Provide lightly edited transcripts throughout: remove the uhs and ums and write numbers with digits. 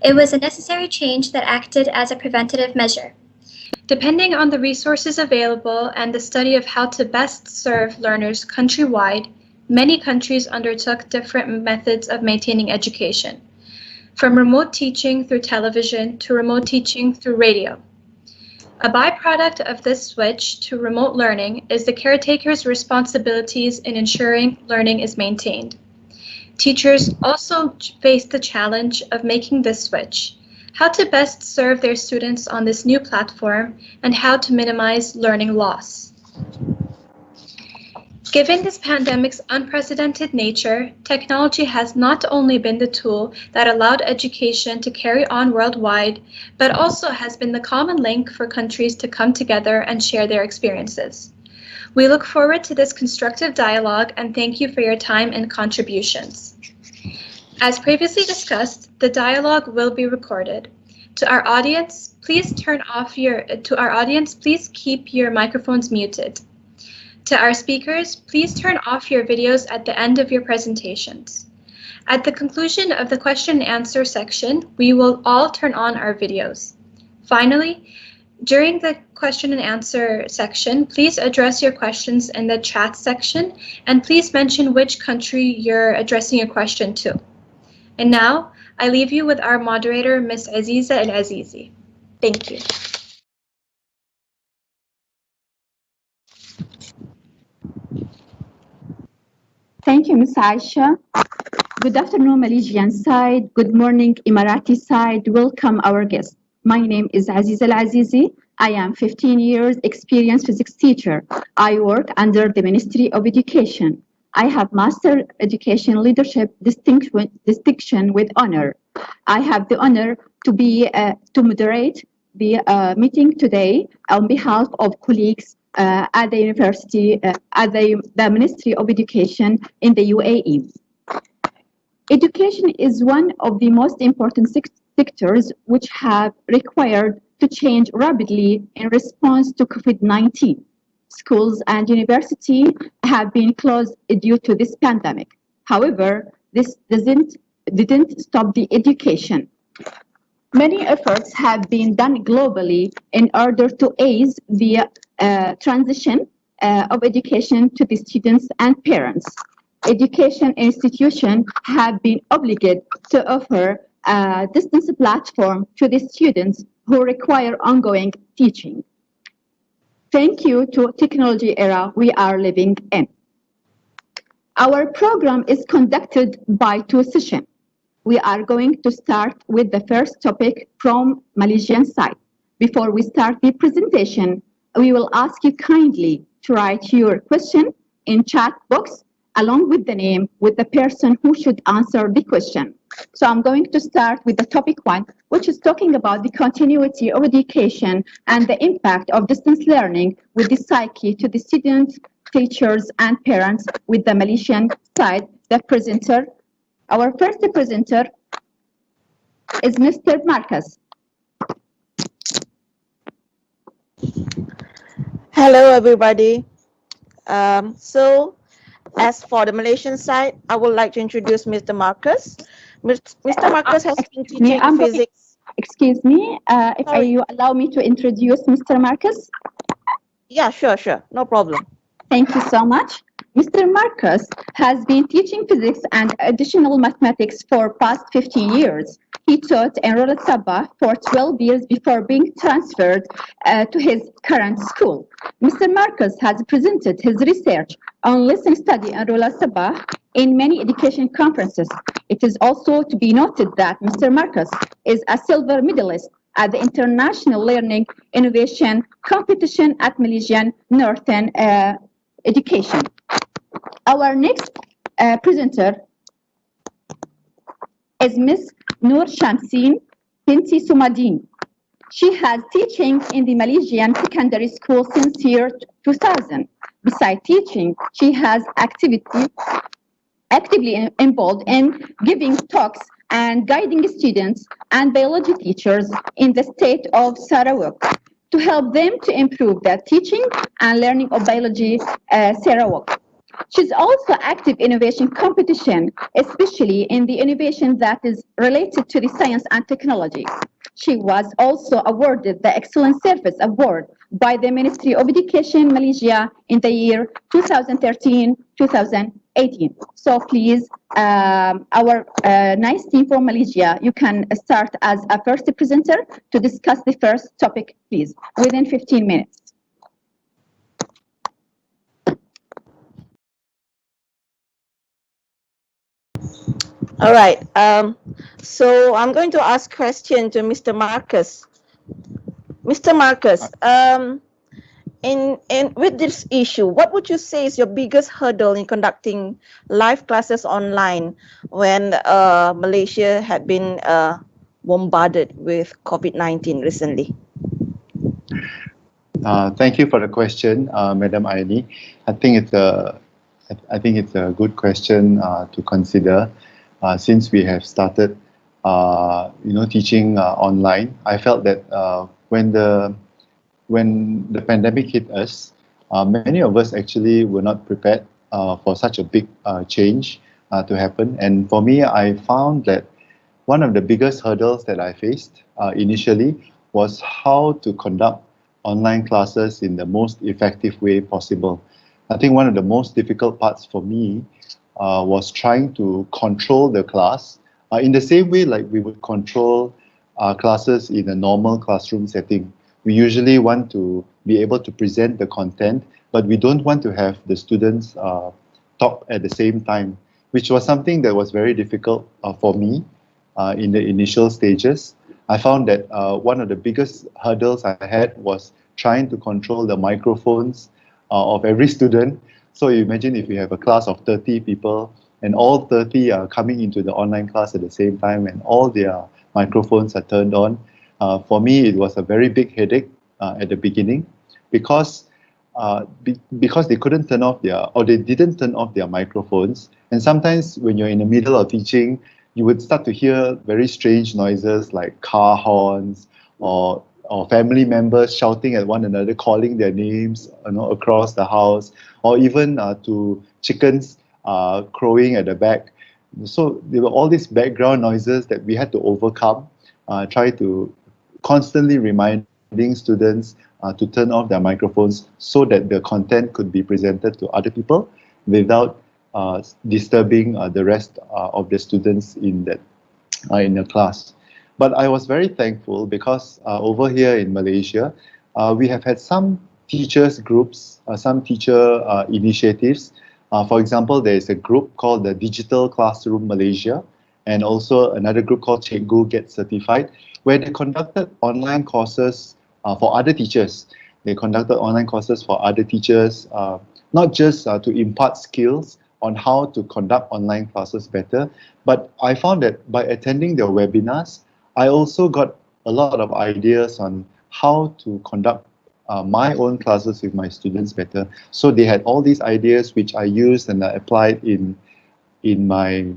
It was a necessary change that acted as a preventative measure. Depending on the resources available and the study of how to best serve learners countrywide, many countries undertook different methods of maintaining education, from remote teaching through television to remote teaching through radio. A byproduct of this switch to remote learning is the caretaker's responsibilities in ensuring learning is maintained. Teachers also face the challenge of making this switch, how to best serve their students on this new platform, and how to minimize learning loss. Given this pandemic's unprecedented nature, technology has not only been the tool that allowed education to carry on worldwide, but also has been the common link for countries to come together and share their experiences. We look forward to this constructive dialogue and thank you for your time and contributions. As previously discussed, the dialogue will be recorded. To our audience, please keep your microphones muted. To our speakers, please turn off your videos at the end of your presentations. At the conclusion of the question and answer section, we will all turn on our videos. Finally, during the question and answer section, please address your questions in the chat section and please mention which country you're addressing your question to. And now, I leave you with our moderator, Ms. Aziza Al-Azizi. Thank you. Thank you, Ms. Aisha. Good afternoon, Malaysian side. Good morning, Emirati side. Welcome our guests. My name is Aziza Al-Azizi. I am 15 years experienced physics teacher. I work under the Ministry of Education. I have Master Education Leadership distinction with honor. I have the honor to moderate the meeting today on behalf of colleagues at the university, at the Ministry of Education in the UAE. Education is one of the most important sectors which have required to change rapidly in response to COVID-19. Schools and universities have been closed due to this pandemic. However, this didn't stop the education. Many efforts have been done globally in order to ease the transition of education to the students and parents. Education institutions have been obligated to offer a distance platform to the students who require ongoing teaching. Thank you to technology era we are living in. Our program is conducted by two sessions. We are going to start with the first topic from Malaysian side. Before we start the presentation, we will ask you kindly to write your question in chat box along with the name with the person who should answer the question. So I'm going to start with the topic 1, which is talking about the continuity of education and the impact of distance learning with the psyche to the students, teachers, and parents with the Malaysian side. The presenter, our first presenter is Mr. Marcus. Hello, everybody. As for the Malaysian side, I would like to introduce Mr. Marcus. Mr. Marcus has been teaching physics. Excuse me, if you allow me to introduce Mr. Marcus? Yeah, sure, no problem. Thank you so much. Mr. Marcus has been teaching physics and additional mathematics for past 15 years. He taught in Rula Sabah for 12 years before being transferred to his current school. Mr. Marcus has presented his research on lesson study in Rula Sabah in many education conferences. It is also to be noted that Mr. Marcus is a silver medalist at the International Learning Innovation Competition at Malaysian Northern Education. Our next presenter is Ms. Noor Shamseen Binti Sumadin. She has teaching in the Malaysian secondary school since year 2000. Besides teaching, she has actively involved in giving talks and guiding students and biology teachers in the state of Sarawak to help them to improve their teaching and learning of biology Sarawak. She's also active innovation competition, especially in the innovation that is related to the science and technology. She was also awarded the Excellent Service Award by the Ministry of Education Malaysia in the year 2013-2018. So please, our nice team from Malaysia, you can start as a first presenter to discuss the first topic, please, within 15 minutes. All right. So I'm going to ask question to Mr. Marcus. Mr. Marcus, in with this issue, what would you say is your biggest hurdle in conducting live classes online when Malaysia had been bombarded with COVID-19 recently? Thank you for the question, Madam Aini. I think it's a good question to consider. Since we have started, teaching online, I felt that when the pandemic hit us, many of us actually were not prepared for such a big change to happen. And for me, I found that one of the biggest hurdles that I faced initially was how to conduct online classes in the most effective way possible. I think one of the most difficult parts for me was trying to control the class in the same way like we would control classes in a normal classroom setting. We usually want to be able to present the content, but we don't want to have the students talk at the same time, which was something that was very difficult for me in the initial stages. I found that one of the biggest hurdles I had was trying to control the microphones of every student. So you imagine if you have a class of 30 people and all 30 are coming into the online class at the same time and all their microphones are turned on. For me, it was a very big headache at the beginning because they couldn't turn off they didn't turn off their microphones. And sometimes when you're in the middle of teaching, you would start to hear very strange noises like car horns or family members shouting at one another, calling their names, across the house, or even to chickens crowing at the back. So there were all these background noises that we had to overcome, try to constantly reminding students to turn off their microphones so that the content could be presented to other people without disturbing the rest of the students in the class. But I was very thankful because over here in Malaysia, we have had some teachers groups, some teacher initiatives. For example, there is a group called the Digital Classroom Malaysia, and also another group called Cikgu Get Certified, where they conducted online courses for other teachers. They conducted online courses for other teachers, not just to impart skills on how to conduct online classes better, but I found that by attending their webinars, I also got a lot of ideas on how to conduct my own classes with my students better. So they had all these ideas which I used and I applied in my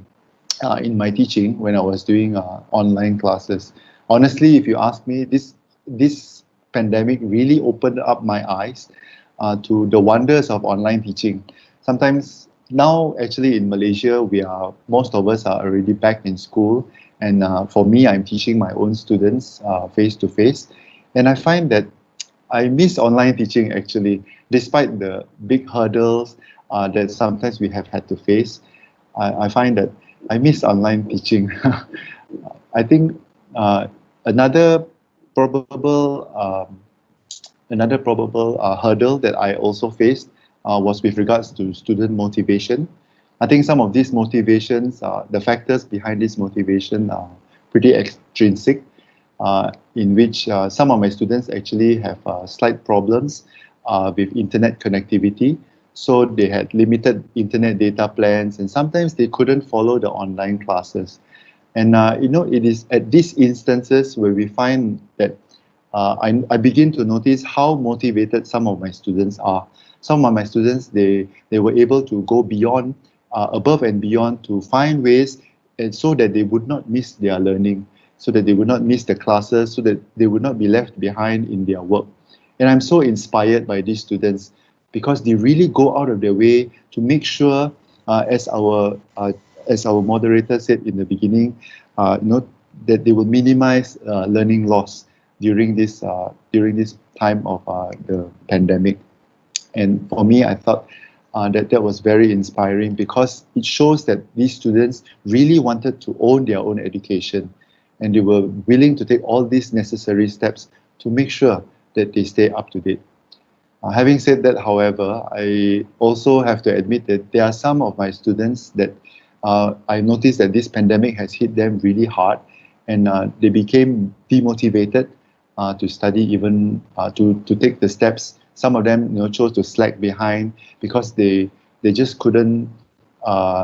teaching when I was doing online classes. Honestly, if you ask me, this pandemic really opened up my eyes to the wonders of online teaching. Sometimes now, actually in Malaysia, most of us are already back in school, and for me, I'm teaching my own students face to face, and I find that I miss online teaching actually, despite the big hurdles that sometimes we have had to face. I find that I miss online teaching. I think another probable hurdle that I also faced was with regards to student motivation. I think some of these motivations, the factors behind this motivation are pretty extrinsic, in which some of my students actually have slight problems with internet connectivity. So they had limited internet data plans, and sometimes they couldn't follow the online classes. And it is at these instances where we find that I begin to notice how motivated some of my students are. Some of my students, they were able to go beyond, above and beyond, to find ways and so that they would not miss their learning, so that they would not miss the classes, so that they would not be left behind in their work. And I'm so inspired by these students. because they really go out of their way to make sure, as our moderator said in the beginning, that they will minimize learning loss during this time of the pandemic. And for me, I thought that was very inspiring, because it shows that these students really wanted to own their own education, and they were willing to take all these necessary steps to make sure that they stay up to date. Having said that, however, I also have to admit that there are some of my students that I noticed that this pandemic has hit them really hard, and they became demotivated to study, even to take the steps. Some of them, chose to slack behind because they just couldn't take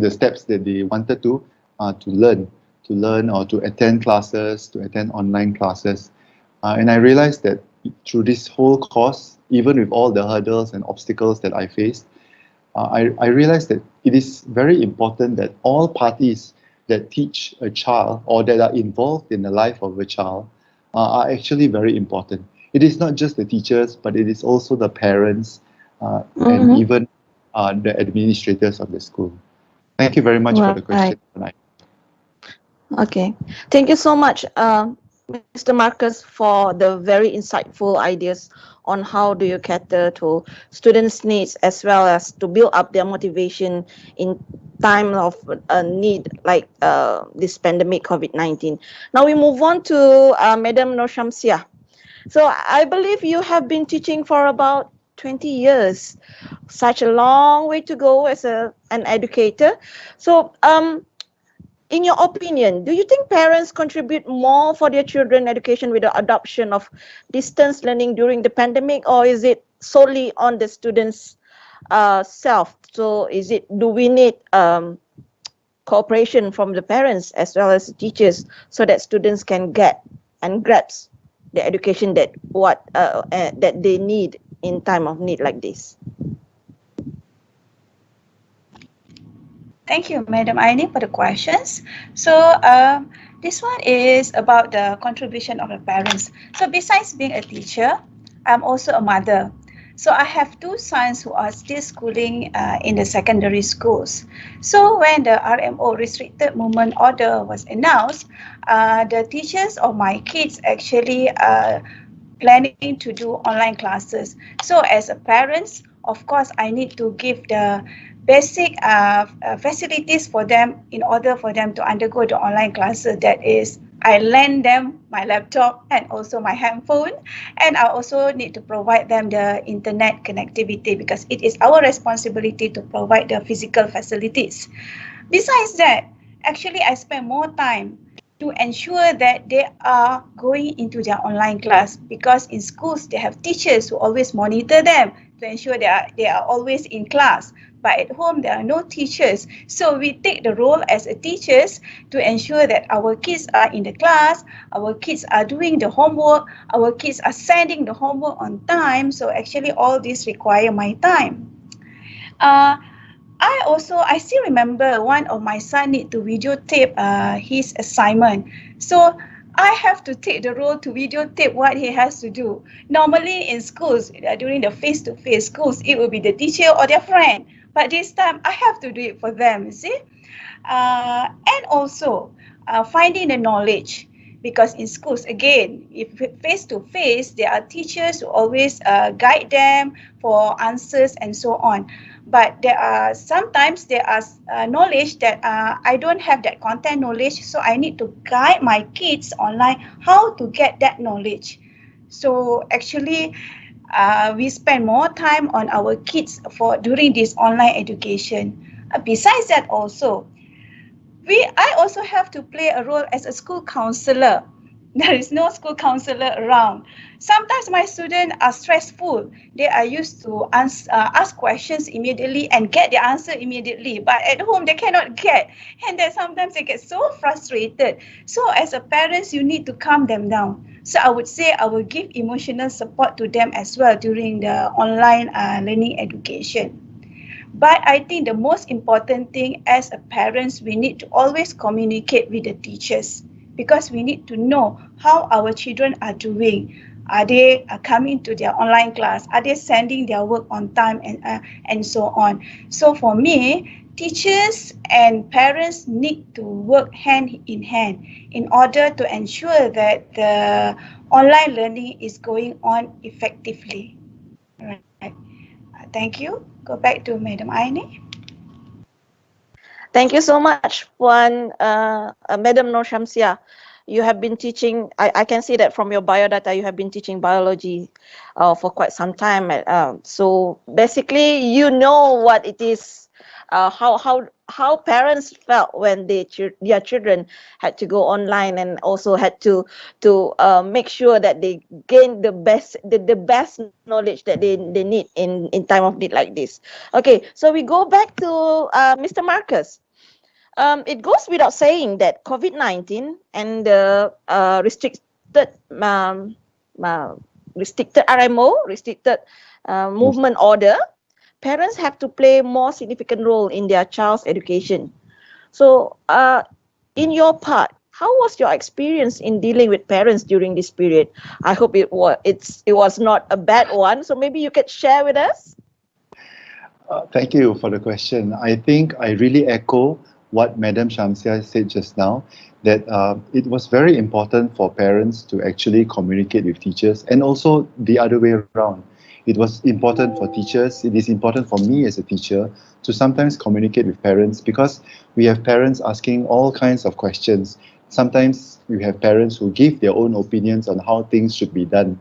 the steps that they wanted to learn or to attend classes, to attend online classes. And I realized that through this whole course, even with all the hurdles and obstacles that I faced, I realized that it is very important that all parties that teach a child or that are involved in the life of a child are actually very important. It is not just the teachers, but it is also the parents and even the administrators of the school. Thank you very much for the question tonight. Okay, thank you so much, Mr. Marcus, for the very insightful ideas on how do you cater to students' needs, as well as to build up their motivation in time of need like this pandemic COVID-19. Now we move on to Madam Nur Shamsia. So I believe you have been teaching for about 20 years. Such a long way to go as an educator. So in your opinion, do you think parents contribute more for their children's education with the adoption of distance learning during the pandemic, or is it solely on the students' self? So do we need cooperation from the parents as well as the teachers so that students can get and grasp the education that they need in time of need like this? Thank you, Madam Aini, for the questions. So this one is about the contribution of the parents. So besides being a teacher, I'm also a mother. So I have two sons who are still schooling in the secondary schools. So when the RMO restricted movement order was announced, the teachers of my kids actually planning to do online classes. So as a parent, of course, I need to give the basic facilities for them in order for them to undergo the online classes. That is, I lend them my laptop and also my handphone, and I also need to provide them the internet connectivity, because it is our responsibility to provide the physical facilities. Besides that, actually I spend more time to ensure that they are going into their online class, because in schools they have teachers who always monitor them to ensure they are always in class. But at home, there are no teachers. So we take the role as a teachers to ensure that our kids are in the class, our kids are doing the homework, our kids are sending the homework on time. So actually all this require my time. I still remember one of my son need to videotape his assignment. So I have to take the role to videotape what he has to do. Normally in schools, during the face-to-face schools, it will be the teacher or their friend. But this time, I have to do it for them, you see. And also, finding the knowledge. Because in schools, again, if face-to-face, there are teachers who always guide them for answers and so on. But sometimes there are knowledge that I don't have that content knowledge, so I need to guide my kids online how to get that knowledge. So actually, we spend more time on our kids during this online education. Besides that, also, I also have to play a role as a school counselor. There is no school counselor around. Sometimes my students are stressful. They are used to ask questions immediately and get the answer immediately. But at home, they cannot get. And then sometimes they get so frustrated. So as a parent, you need to calm them down. So I would say I will give emotional support to them as well during the online learning education. But I think the most important thing as a parents, we need to always communicate with the teachers, because we need to know how our children are doing. Are they coming to their online class? Are they sending their work on time and so on? So for me, teachers and parents need to work hand in hand in order to ensure that the online learning is going on effectively. Right. Thank you. Go back to Madam Aini. Thank you so much, Madam Nur Shamsia. You have been teaching, I can see that from your biodata, you have been teaching biology for quite some time. So basically, you know what it is, how parents felt when their children had to go online and also had to make sure that they gain the best knowledge that they need in time of need like this. Okay, so we go back to Mr. Marcus. It goes without saying that COVID-19 and the restricted movement order, parents have to play more significant role in their child's education. So, in your part, how was your experience in dealing with parents during this period? I hope it was not a bad one. So maybe you could share with us. Thank you for the question. I think I really echo what Madam Shamsia said just now, that it was very important for parents to actually communicate with teachers, and also the other way around. It was important for teachers, it is important for me as a teacher to sometimes communicate with parents, because we have parents asking all kinds of questions. Sometimes we have parents who give their own opinions on how things should be done.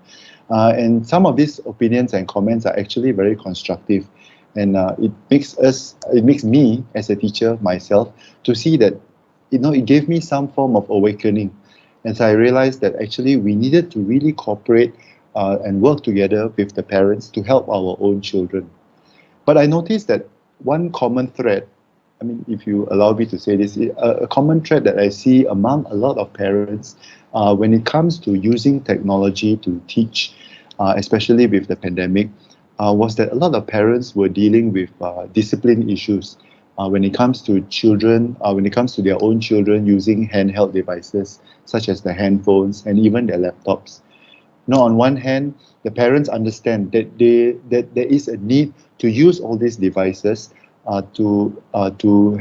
And some of these opinions and comments are actually very constructive. And it makes me as a teacher myself to see that, it gave me some form of awakening. And so I realized that actually we needed to really cooperate and work together with the parents to help our own children. But I noticed that one common thread, I mean, if you allow me to say this, a common thread that I see among a lot of parents when it comes to using technology to teach, especially with the pandemic, was that a lot of parents were dealing with discipline issues when it comes to children, when it comes to their own children using handheld devices such as the handphones and even their laptops. Now, on one hand, the parents understand that there is a need to use all these devices to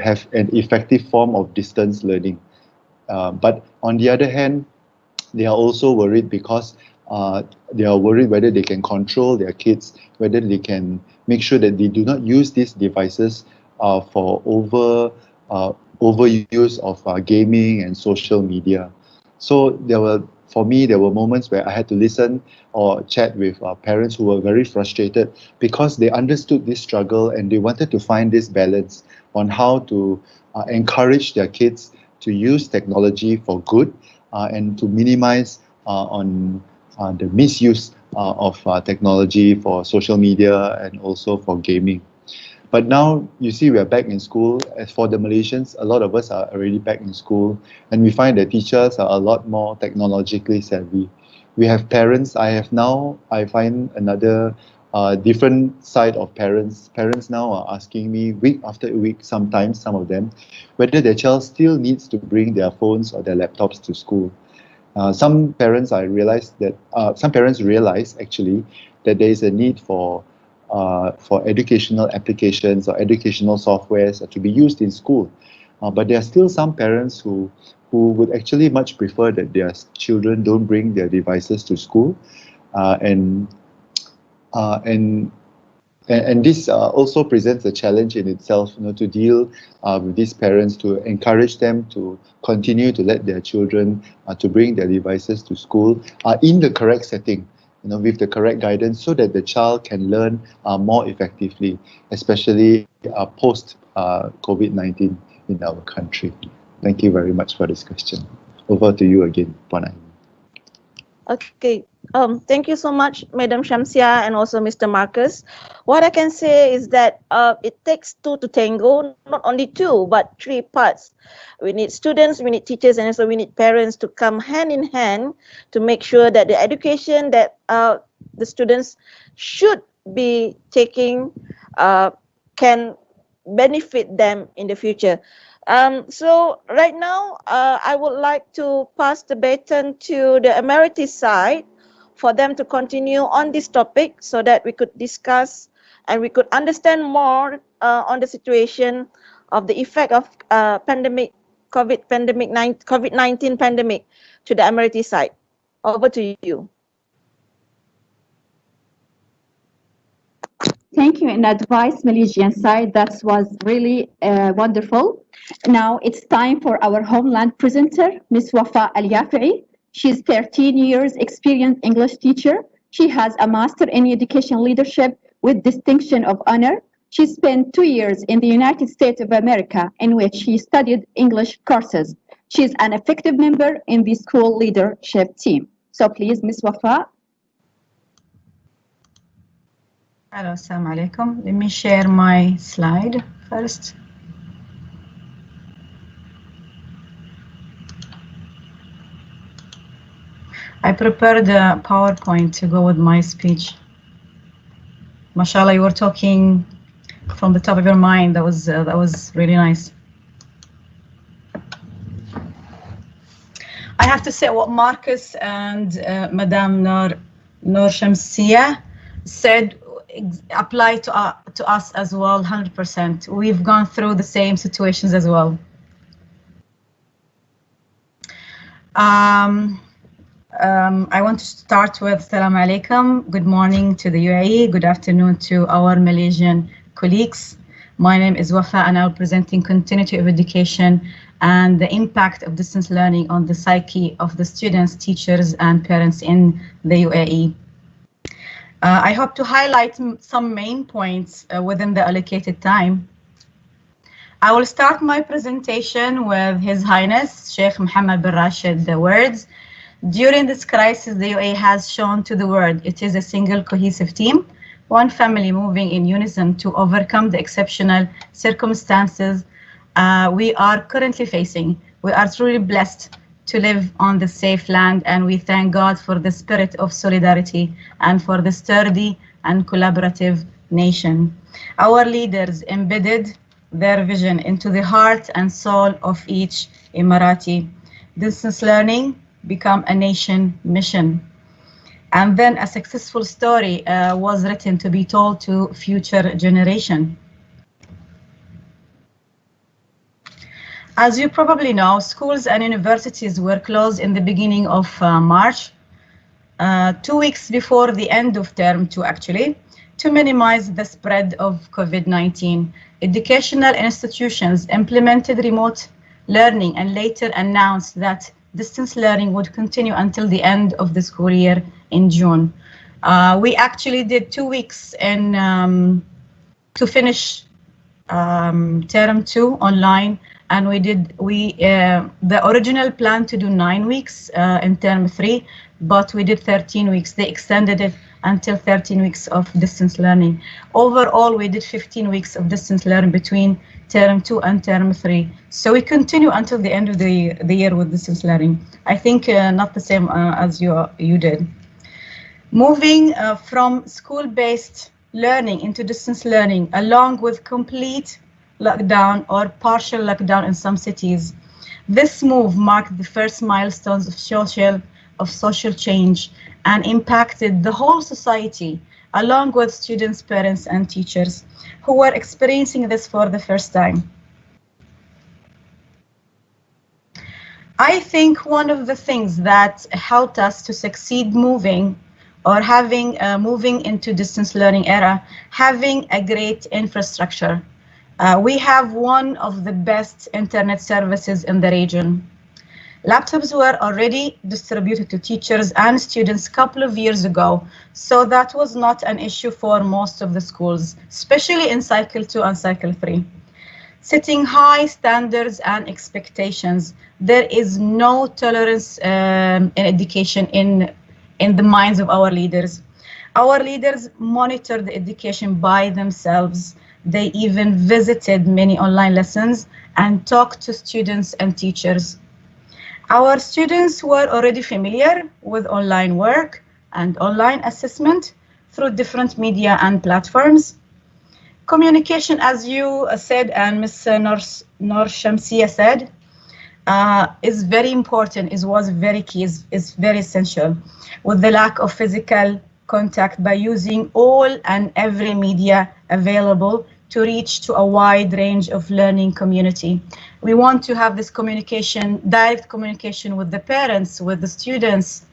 have an effective form of distance learning. But on the other hand, they are also worried because they are worried whether they can control their kids, whether they can make sure that they do not use these devices for overuse of gaming and social media. So for me, there were moments where I had to listen or chat with parents who were very frustrated because they understood this struggle and they wanted to find this balance on how to encourage their kids to use technology for good and to minimize on the misuse of technology for social media and also for gaming. But now, you see, we are back in school. As for the Malaysians, a lot of us are already back in school, and we find that teachers are a lot more technologically savvy. We have parents. I find another different side of parents. Parents now are asking me week after week, sometimes, some of them, whether their child still needs to bring their phones or their laptops to school. Some parents realize actually that there is a need for educational applications or educational softwares to be used in school. But there are still some parents who would actually much prefer that their children don't bring their devices to school, and this also presents a challenge in itself, to deal with these parents, to encourage them to continue to let their children to bring their devices to school in the correct setting, with the correct guidance, so that the child can learn more effectively, especially post COVID-19 in our country. Thank you very much for this question. Over to you again, Puan Aini. Okay. Thank you so much, Madam Shamsia and also Mr. Marcus. What I can say is that it takes two to tango, not only two, but three parts. We need students, we need teachers, and also we need parents to come hand in hand to make sure that the education that the students should be taking can benefit them in the future. So right now, I would like to pass the baton to the Emeritus side. for them to continue on this topic so that we could discuss and we could understand more on the situation of the effect of COVID-19 pandemic to the Emirati side. Over to you. Thank you in advice, Malaysian side. That was really wonderful. Now it's time for our homeland presenter, Ms. Wafa Al-Yafi'i. She's 13 years experienced English teacher. She has a master in education leadership with distinction of honor. She spent 2 years in the United States of America, in which she studied English courses. She's an effective member in the school leadership team. So please, Ms. Wafa. Hello, assalamu alaikum. Let me share my slide first. I prepared a PowerPoint to go with my speech. Mashallah, you were talking from the top of your mind. That was really nice. I have to say what Marcus and Madame Noor Shamsia said apply to us as well, 100%. We've gone through the same situations as well. I want to start with Assalamu alaikum. Good morning to the UAE. Good afternoon to our Malaysian colleagues. My name is Wafa and I'll be presenting continuity of education and the impact of distance learning on the psyche of the students, teachers, and parents in the UAE. I hope to highlight some main points within the allocated time. I will start my presentation with His Highness Sheikh Mohammed bin Rashid the words. During this crisis, the UAE has shown to the world it is a single cohesive team, one family moving in unison to overcome the exceptional circumstances we are currently facing. We are truly blessed to live on the safe land, and we thank God for the spirit of solidarity and for the sturdy and collaborative nation. Our leaders embedded their vision into the heart and soul of each Emirati. Distance learning become a nation mission. And then a successful story was written to be told to future generation. As you probably know, schools and universities were closed in the beginning of March, 2 weeks before the end of term 2 actually, to minimize the spread of COVID-19. Educational institutions implemented remote learning and later announced that distance learning would continue until the end of the school year in June. We actually did 2 weeks in to finish term 2 online, and the original plan to do 9 weeks in term 3, but we did 13 weeks. They extended it until 13 weeks of distance learning. Overall, we did 15 weeks of distance learning between term 2 and term 3. So we continue until the end of the year with distance learning. I think not the same as you did. Moving from school-based learning into distance learning, along with complete lockdown or partial lockdown in some cities. This move marked the first milestones of social change and impacted the whole society, along with students, parents, and teachers who were experiencing this for the first time. I think one of the things that helped us to succeed moving into distance learning era, having a great infrastructure. We have one of the best internet services in the region. Laptops were already distributed to teachers and students a couple of years ago, so that was not an issue for most of the schools, especially in cycle 2 and cycle 3. Setting high standards and expectations, there is no tolerance in education in the minds of our leaders. Our leaders monitor the education by themselves. They even visited many online lessons and talked to students and teachers. Our students were already familiar with online work and online assessment through different media and platforms. Communication, as you said and Ms. Noor Shamsia said, is very important, was very key, is very essential, with the lack of physical contact, by using all and every media available to reach to a wide range of learning community. We want to have this communication, direct communication with the parents, with the students,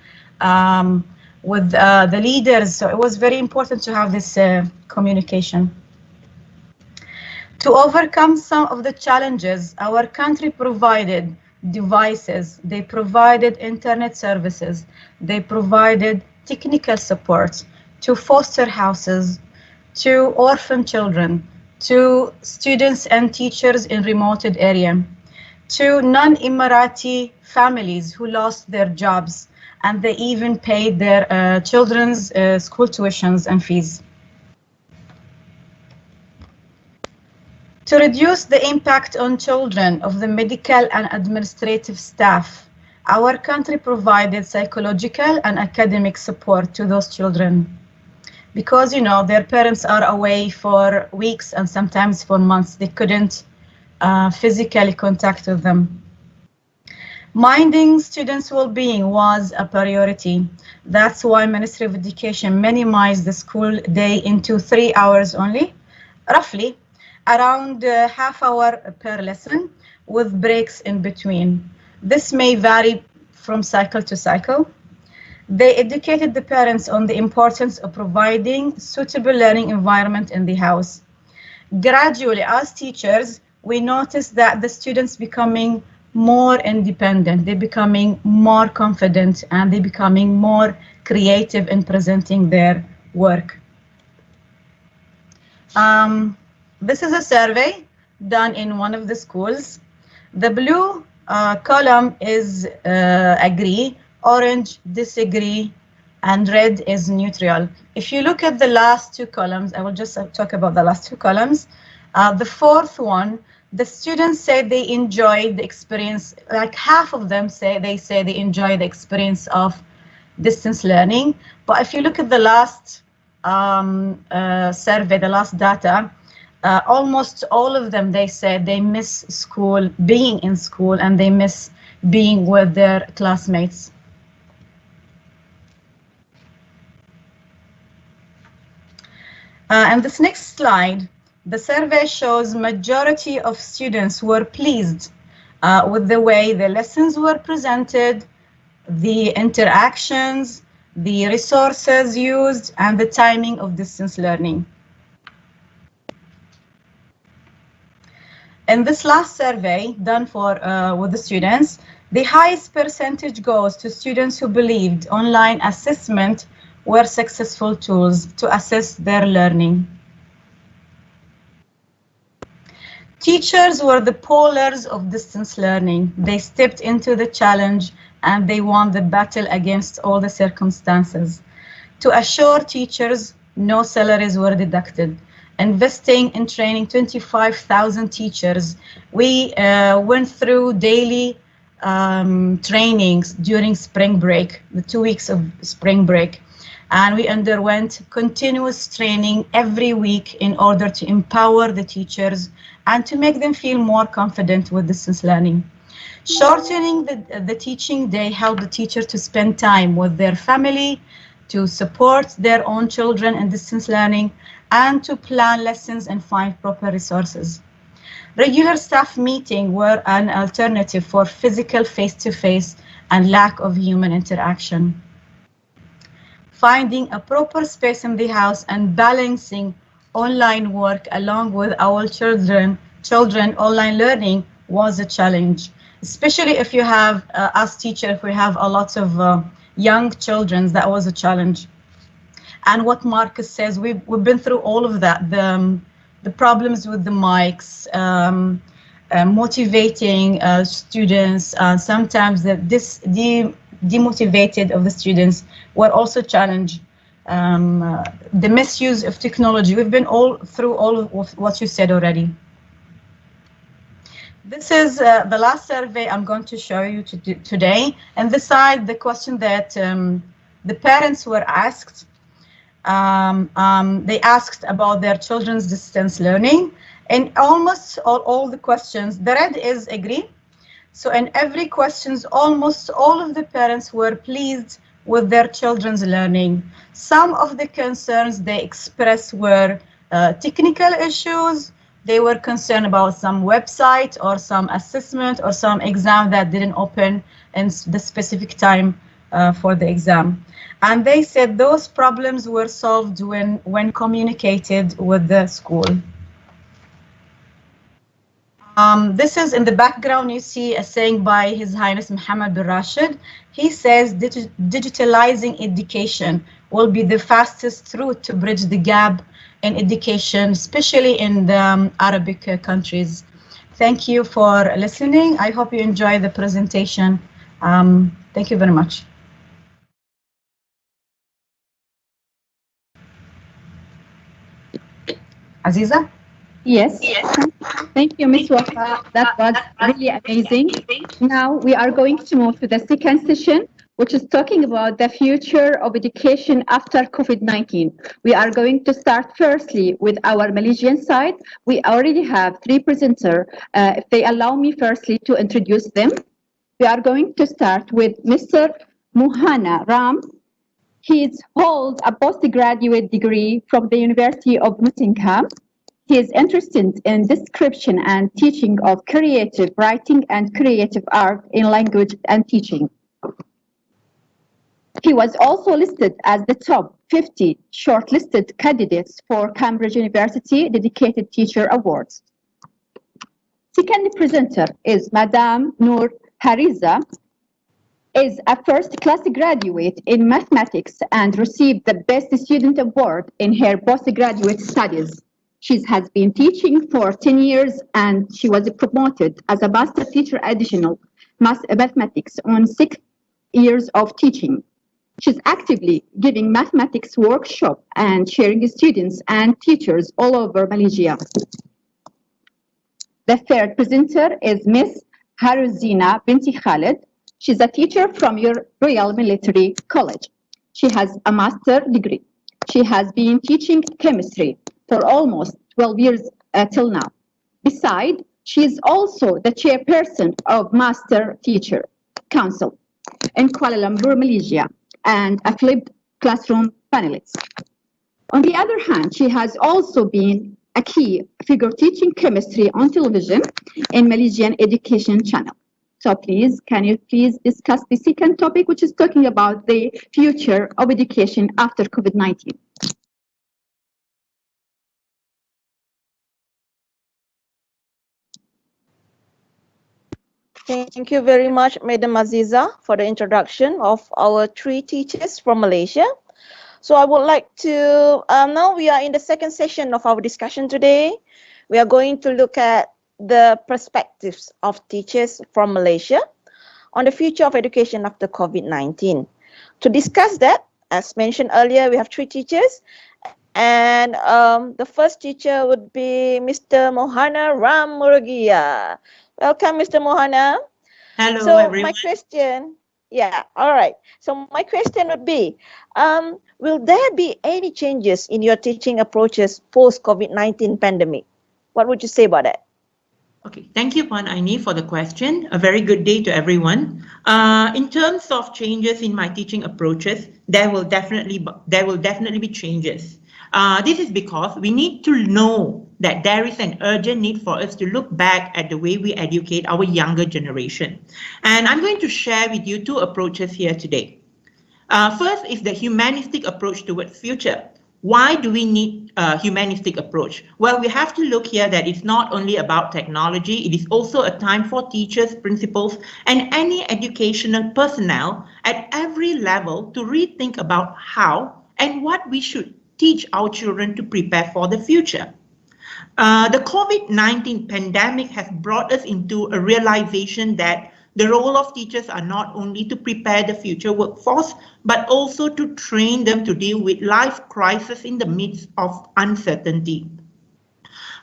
with the leaders. So it was very important to have this communication. To overcome some of the challenges, our country provided devices, they provided internet services, they provided technical support to foster houses, to orphan children, to students and teachers in remote areas, to non-Emirati families who lost their jobs, and they even paid their children's school tuitions and fees. To reduce the impact on children of the medical and administrative staff, our country provided psychological and academic support to those children, because, you know, their parents are away for weeks and sometimes for months. They couldn't physically contact with them. Minding students' well-being was a priority. That's why Ministry of Education minimized the school day into 3 hours only, roughly, around half hour per lesson, with breaks in between. This may vary from cycle to cycle. They educated the parents on the importance of providing suitable learning environment in the house. Gradually, as teachers, we noticed that the students becoming more independent, they're becoming more confident, and they're becoming more creative in presenting their work. This is a survey done in one of the schools. The blue column is agree, orange disagree, and red is neutral. If you look at the last two columns, I will just talk about the last two columns. The fourth one, the students say they enjoyed the experience, like half of them say they enjoy the experience of distance learning. But if you look at the last survey, the last data, almost all of them, they said they miss school, being in school, and they miss being with their classmates. And this next slide, the survey shows majority of students were pleased with the way the lessons were presented, the interactions, the resources used, and the timing of distance learning. In this last survey done for with the students, the highest percentage goes to students who believed online assessment were successful tools to assess their learning. Teachers were the polars of distance learning. They stepped into the challenge and they won the battle against all the circumstances. To assure teachers, no salaries were deducted. Investing in training 25,000 teachers. We went through daily trainings during spring break, the 2 weeks of spring break. And we underwent continuous training every week in order to empower the teachers and to make them feel more confident with distance learning. Shortening the teaching day helped the teacher to spend time with their family, to support their own children in distance learning, and to plan lessons and find proper resources. Regular staff meetings were an alternative for physical face-to-face and lack of human interaction. Finding a proper space in the house and balancing online work along with our children online learning was a challenge, especially if you have, as teacher, if we have a lot of young children, that was a challenge. And what Marcus says, we've been through all of that, the problems with the mics, motivating students, sometimes demotivated of the students were also challenged. The misuse of technology, we've been through all of what you said already. This is the last survey I'm going to show you today. And this side, the question that the parents were asked, they asked about their children's distance learning. And almost all the questions, the red is agree, So in every questions, almost all of the parents were pleased with their children's learning. Some of the concerns they expressed were technical issues. They were concerned about some website or some assessment or some exam that didn't open in the specific time for the exam. And they said those problems were solved when communicated with the school. This is in the background, you see a saying by His Highness Mohammed bin Rashid. He says digitalizing education will be the fastest route to bridge the gap in education, especially in the Arabic countries. Thank you for listening. I hope you enjoy the presentation. Thank you very much. Aziza? Yes. Thank you, Ms. Wafa. That was really amazing. Now we are going to move to the second session, which is talking about the future of education after COVID-19. We are going to start firstly with our Malaysian side. We already have 3 presenters. If they allow me firstly to introduce them. We are going to start with Mr. Muhana Ram. He holds a postgraduate degree from the University of Nottingham. He is interested in description and teaching of creative writing and creative art in language and teaching. He was also listed as the top 50 shortlisted candidates for Cambridge University Dedicated Teacher Awards. Second presenter is Madame Noor Hariza, is a first-class graduate in mathematics and received the Best Student Award in her postgraduate studies. She has been teaching for 10 years and she was promoted as a master teacher additional mathematics on 6 years of teaching. She's actively giving mathematics workshops and sharing students and teachers all over Malaysia. The third presenter is Miss Haruzina Binti Khalid. She's a teacher from your Royal Military College. She has a master's degree. She has been teaching chemistry for almost 12 years till now. Besides, she is also the chairperson of Master Teacher Council in Kuala Lumpur, Malaysia, and a flipped classroom panelist. On the other hand, she has also been a key figure teaching chemistry on television in Malaysian Education Channel. So please, can you please discuss the second topic, which is talking about the future of education after COVID-19? Thank you very much, Madam Aziza, for the introduction of our 3 teachers from Malaysia. So I would like to, now we are in the second session of our discussion today. We are going to look at the perspectives of teachers from Malaysia on the future of education after COVID-19. To discuss that, as mentioned earlier, we have 3 teachers. And the first teacher would be Mr. Mohana Ram Murugia. Welcome, Mr. Mohana. Hello, so everyone. My question, all right. So my question would be, will there be any changes in your teaching approaches post-COVID-19 pandemic? What would you say about that? Okay, thank you, Puan Aini, for the question. A very good day to everyone. In terms of changes in my teaching approaches, there will definitely be changes. This is because we need to know that there is an urgent need for us to look back at the way we educate our younger generation. And I'm going to share with you 2 approaches here today. First is the humanistic approach towards future. Why do we need a humanistic approach? Well, we have to look here that it's not only about technology, it is also a time for teachers, principals, and any educational personnel at every level to rethink about how and what we should teach our children to prepare for the future. The COVID-19 pandemic has brought us into a realization that the role of teachers are not only to prepare the future workforce, but also to train them to deal with life crisis in the midst of uncertainty.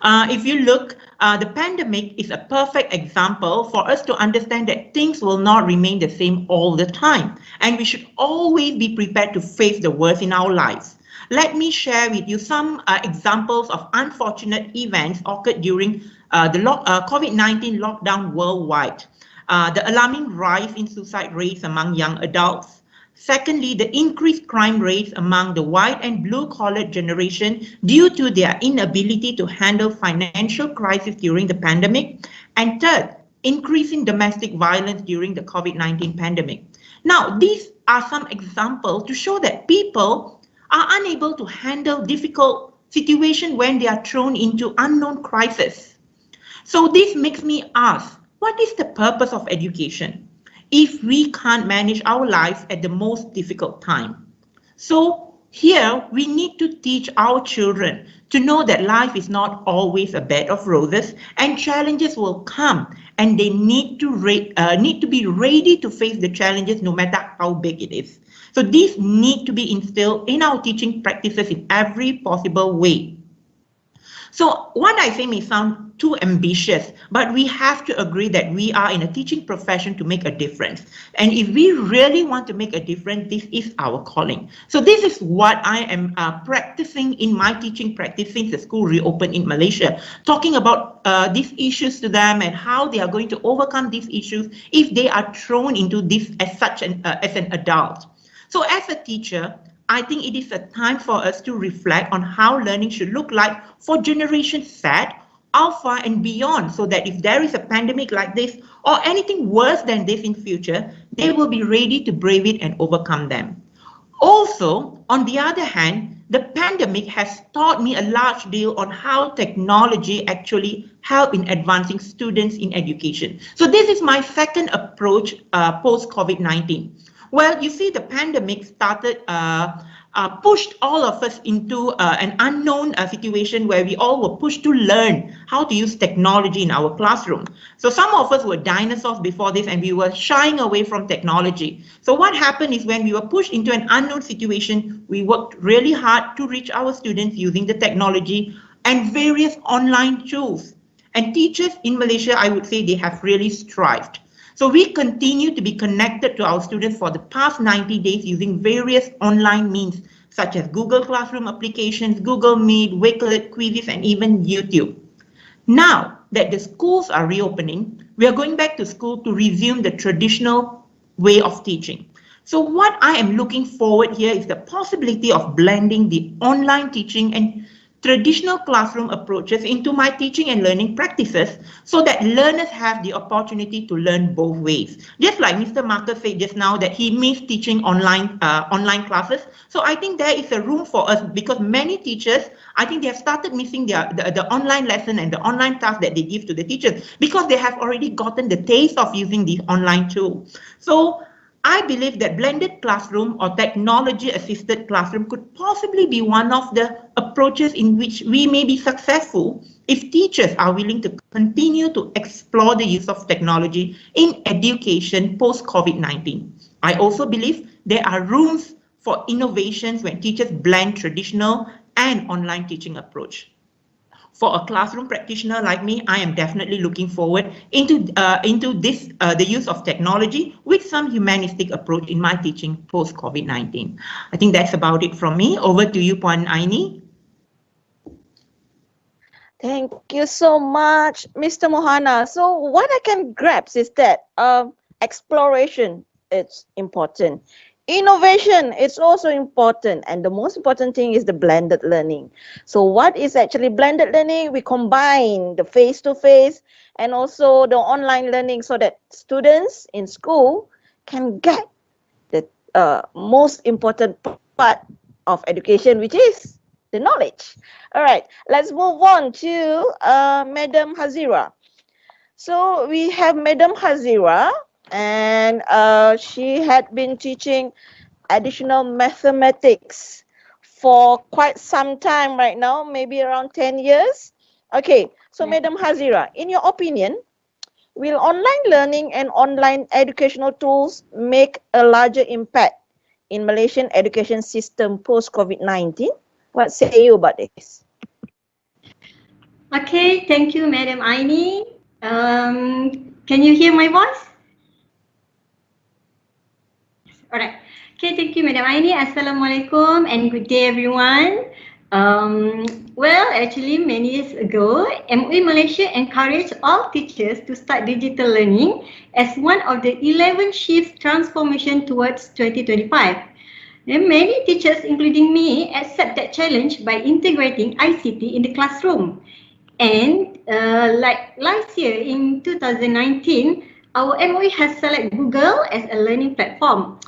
If you look, the pandemic is a perfect example for us to understand that things will not remain the same all the time, and we should always be prepared to face the worst in our lives. Let me share with you some examples of unfortunate events occurred during the COVID-19 lockdown worldwide. the alarming rise in suicide rates among young adults. Secondly, the increased crime rates among the white and blue-collar generation due to their inability to handle financial crisis during the pandemic. And third, increasing domestic violence during the COVID-19 pandemic. Now, these are some examples to show that people are unable to handle difficult situations when they are thrown into unknown crisis. So this makes me ask, what is the purpose of education if we can't manage our lives at the most difficult time? So here we need to teach our children to know that life is not always a bed of roses and challenges will come, and they need to be ready to face the challenges no matter how big it is. So these need to be instilled in our teaching practices in every possible way. So what I say may sound too ambitious, but we have to agree that we are in a teaching profession to make a difference. And if we really want to make a difference, this is our calling. So this is what I am practicing in my teaching practice since the school reopened in Malaysia, talking about these issues to them and how they are going to overcome these issues if they are thrown into this as an adult. So as a teacher, I think it is a time for us to reflect on how learning should look like for Generation Z, Alpha and beyond, so that if there is a pandemic like this or anything worse than this in future, they will be ready to brave it and overcome them. Also, on the other hand, the pandemic has taught me a large deal on how technology actually help in advancing students in education. So this is my second approach post-COVID-19. Well, you see, the pandemic started, pushed all of us into an unknown situation where we all were pushed to learn how to use technology in our classroom. So some of us were dinosaurs before this and we were shying away from technology. So what happened is when we were pushed into an unknown situation, we worked really hard to reach our students using the technology and various online tools. And teachers in Malaysia, I would say they have really strived. So we continue to be connected to our students for the past 90 days using various online means such as Google Classroom applications, Google Meet, Wakelet, quizzes, and even YouTube. Now that the schools are reopening, we are going back to school to resume the traditional way of teaching. So what I am looking forward here is the possibility of blending the online teaching and traditional classroom approaches into my teaching and learning practices so that learners have the opportunity to learn both ways. Just like Mr. Marcus said just now that he missed teaching online classes. So I think there is a room for us because many teachers, I think they have started missing the online lesson and the online task that they give to the teachers because they have already gotten the taste of using the online tool. So I believe that blended classroom or technology-assisted classroom could possibly be one of the approaches in which we may be successful if teachers are willing to continue to explore the use of technology in education post-COVID-19. I also believe there are rooms for innovations when teachers blend traditional and online teaching approach. For a classroom practitioner like me, I am definitely looking forward into the use of technology with some humanistic approach in my teaching post-COVID-19. I think that's about it from me. Over to you, Puan Aini. Thank you so much, Mr. Mohana. So what I can grasp is that exploration, it's important. Innovation is also important, and the most important thing is the blended learning. So what is actually blended learning? We combine the face-to-face and also the online learning so that students in school can get the most important part of education, which is the knowledge. All right, let's move on to Madam Hazira. So we have Madam Hazira, and she had been teaching additional mathematics for quite some time right now, maybe around 10 years. Okay, so Madam Hazira, in your opinion, will online learning and online educational tools make a larger impact in Malaysian education system post-COVID-19? What say you about this? Okay, thank you, Madam Aini. Can you hear my voice? Alright. Okay, thank you, Madam Aini. Assalamualaikum and good day, everyone. Well, actually, many years ago, MOE Malaysia encouraged all teachers to start digital learning as one of the 11 shifts transformation towards 2025. And many teachers, including me, accept that challenge by integrating ICT in the classroom. And like last year in 2019, our MOE has selected Google as a learning platform.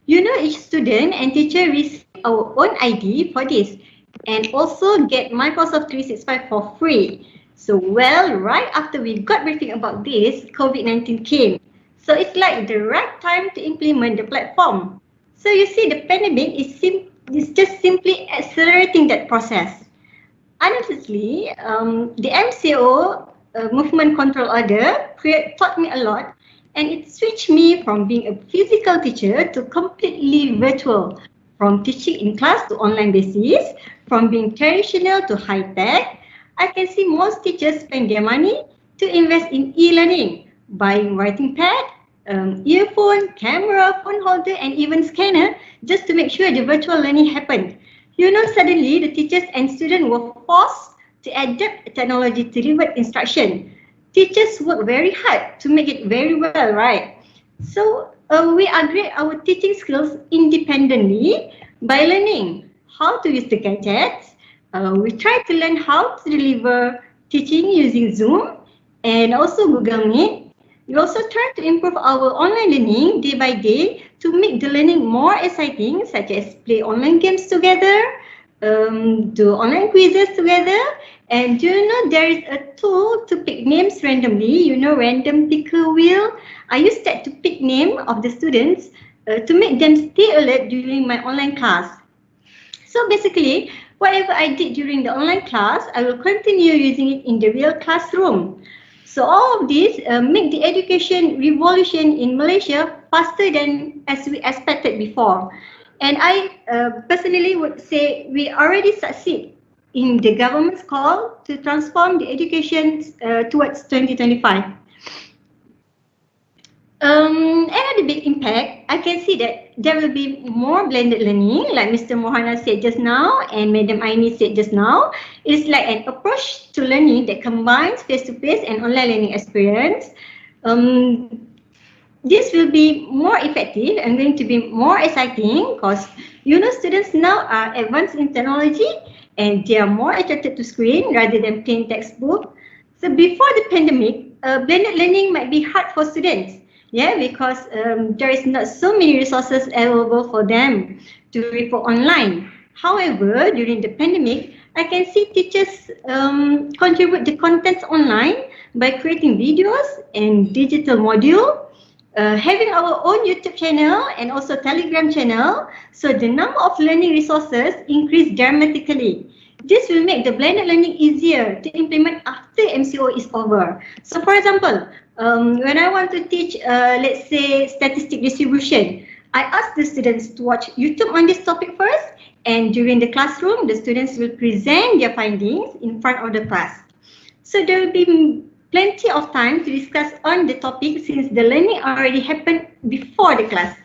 You know, each student and teacher receive our own ID for this and also get Microsoft 365 for free. So, well, right after we got briefing about this, COVID-19 came. So it's like the right time to implement the platform. So you see, the pandemic is just simply accelerating that process. Honestly, the MCO movement control order taught me a lot, and it switched me from being a physical teacher to completely virtual, from teaching in class to online basis, from being traditional to high tech. I can see most teachers spend their money to invest in e-learning, buying writing pad, earphone, camera, phone holder, and even scanner just to make sure the virtual learning happened. You know, suddenly the teachers and students were forced to adapt technology to deliver instruction. Teachers work very hard to make it very well, right? So we upgrade our teaching skills independently by learning how to use the gadgets. We try to learn how to deliver teaching using Zoom and also Google Meet. We also try to improve our online learning day by day to make the learning more exciting, such as play online games together, do online quizzes together, and do you know there is a tool to pick names randomly, you know, random picker wheel. I use that to pick name of the students to make them stay alert during my online class. So basically, whatever I did during the online class, I will continue using it in the real classroom. So all of this make the education revolution in Malaysia faster than as we expected before. And I personally would say we already succeed in the government's call to transform the education towards 2025. Another big impact, I can see that there will be more blended learning, like Mr. Mohana said just now and Madam Aini said just now. It's like an approach to learning that combines face-to-face and online learning experience. This will be more effective and going to be more exciting because, you know, students now are advanced in technology and they are more attracted to screen rather than plain textbook. So before the pandemic, blended learning might be hard for students. Yeah, because there is not so many resources available for them to report online. However, during the pandemic, I can see teachers contribute the contents online by creating videos and digital module, having our own YouTube channel and also Telegram channel. So the number of learning resources increased dramatically. This will make the blended learning easier to implement after MCO is over. So for example, when I want to teach, let's say, statistic distribution, I ask the students to watch YouTube on this topic first, and during the classroom, the students will present their findings in front of the class. So there will be plenty of time to discuss on the topic since the learning already happened before the class.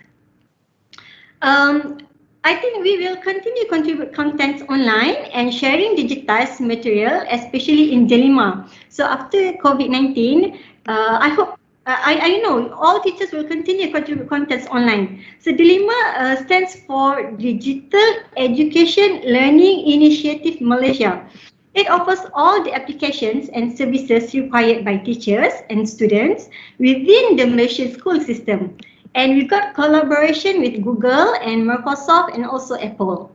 I think we will continue to contribute contents online and sharing digitized material, especially in Delima. So after COVID-19, I hope, I know all teachers will continue to contribute contents online. So Delima stands for Digital Education Learning Initiative Malaysia. It offers all the applications and services required by teachers and students within the Malaysian school system. And we got collaboration with Google and Microsoft and also Apple.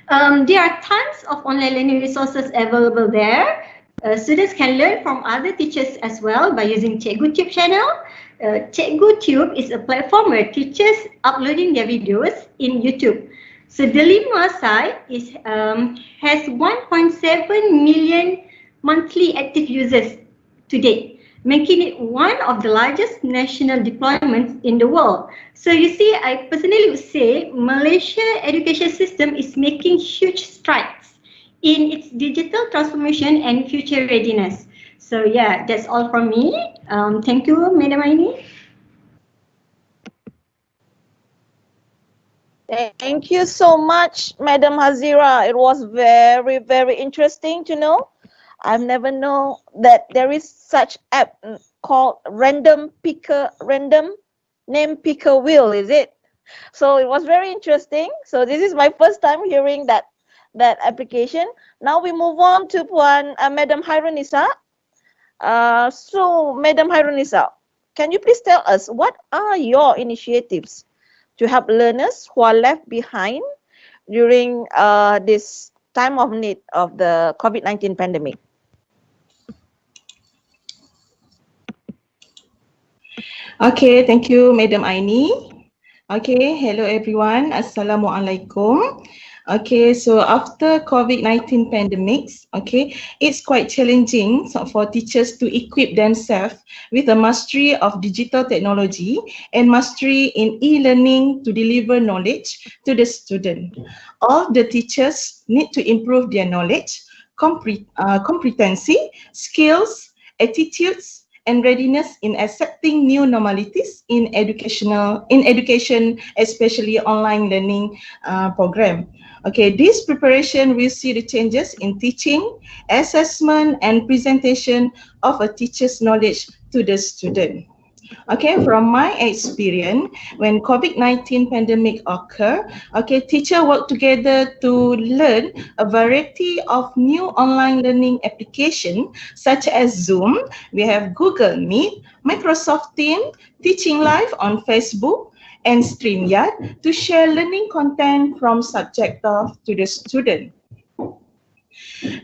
There are tons of online learning resources available there. Students can learn from other teachers as well by using CikguTube channel. CikguTube is a platform where teachers uploading their videos in YouTube. So the Delima site has 1.7 million monthly active users to date, making it one of the largest national deployments in the world. So you see, I personally would say Malaysia education system is making huge strides in its digital transformation and future readiness. So yeah, that's all from me. Thank you, Madam Aini. Thank you so much, Madam Hazira. It was very, very interesting to know. I've never known that there is such app called random name picker wheel, is it? So it was very interesting. So this is my first time hearing that application. Now we move on to Madam Hairunisa. So Madam Hairunisa, can you please tell us what are your initiatives to help learners who are left behind during this time of need of the COVID-19 pandemic? Okay, thank you, Madam Aini. Okay, hello everyone. Assalamualaikum. Okay, so after COVID-19 pandemics, okay, it's quite challenging for teachers to equip themselves with a mastery of digital technology and mastery in e-learning to deliver knowledge to the student. All the teachers need to improve their knowledge, competency, skills, attitudes, and readiness in accepting new normalities in education, especially online learning program. Okay, this preparation will see the changes in teaching, assessment, and presentation of a teacher's knowledge to the student. Okay, from my experience, when COVID-19 pandemic occurred, okay, teachers work together to learn a variety of new online learning applications such as Zoom. We have Google Meet, Microsoft Teams, Teaching Live on Facebook, and StreamYard to share learning content from subject to the student.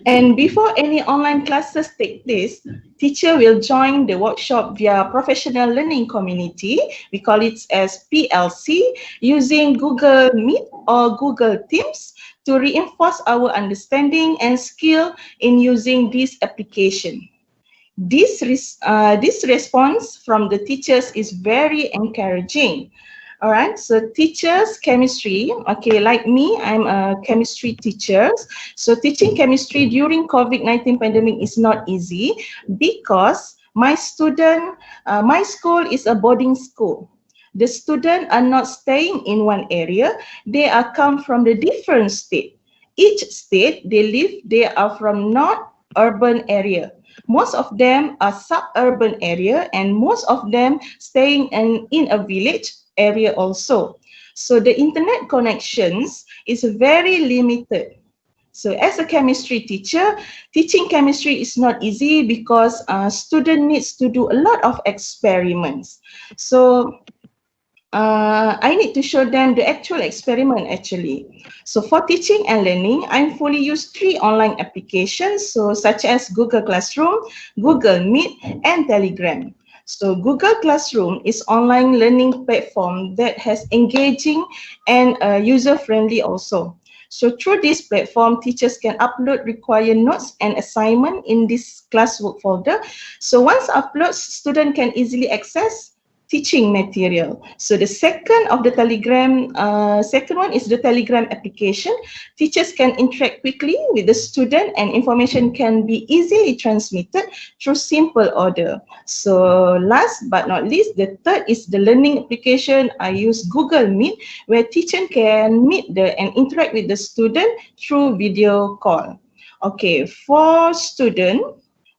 And before any online classes take place, teacher will join the workshop via professional learning community. We call it as PLC, using Google Meet or Google Teams to reinforce our understanding and skill in using this application. This response from the teachers is very encouraging. All right, so teachers chemistry, okay, like me, I'm a chemistry teacher. So teaching chemistry during COVID-19 pandemic is not easy because my school is a boarding school. The students are not staying in one area, they are come from the different state. Each state they are from not urban area. Most of them are suburban area and most of them staying in a village area also. So the internet connections is very limited. So as a chemistry teacher, teaching chemistry is not easy because student needs to do a lot of experiments. So I need to show them the actual experiment actually. So for teaching and learning, I fully use 3 online applications, so such as Google Classroom, Google Meet, and Telegram. So Google Classroom is online learning platform that has engaging and user-friendly also. So through this platform, teachers can upload required notes and assignment in this classwork folder. So once uploaded, students can easily access teaching material. So the second one is the Telegram application. Teachers can interact quickly with the student and information can be easily transmitted through simple order. So last but not least, the third is the learning application. I use Google Meet where teacher can meet and interact with the student through video call. Okay, for student,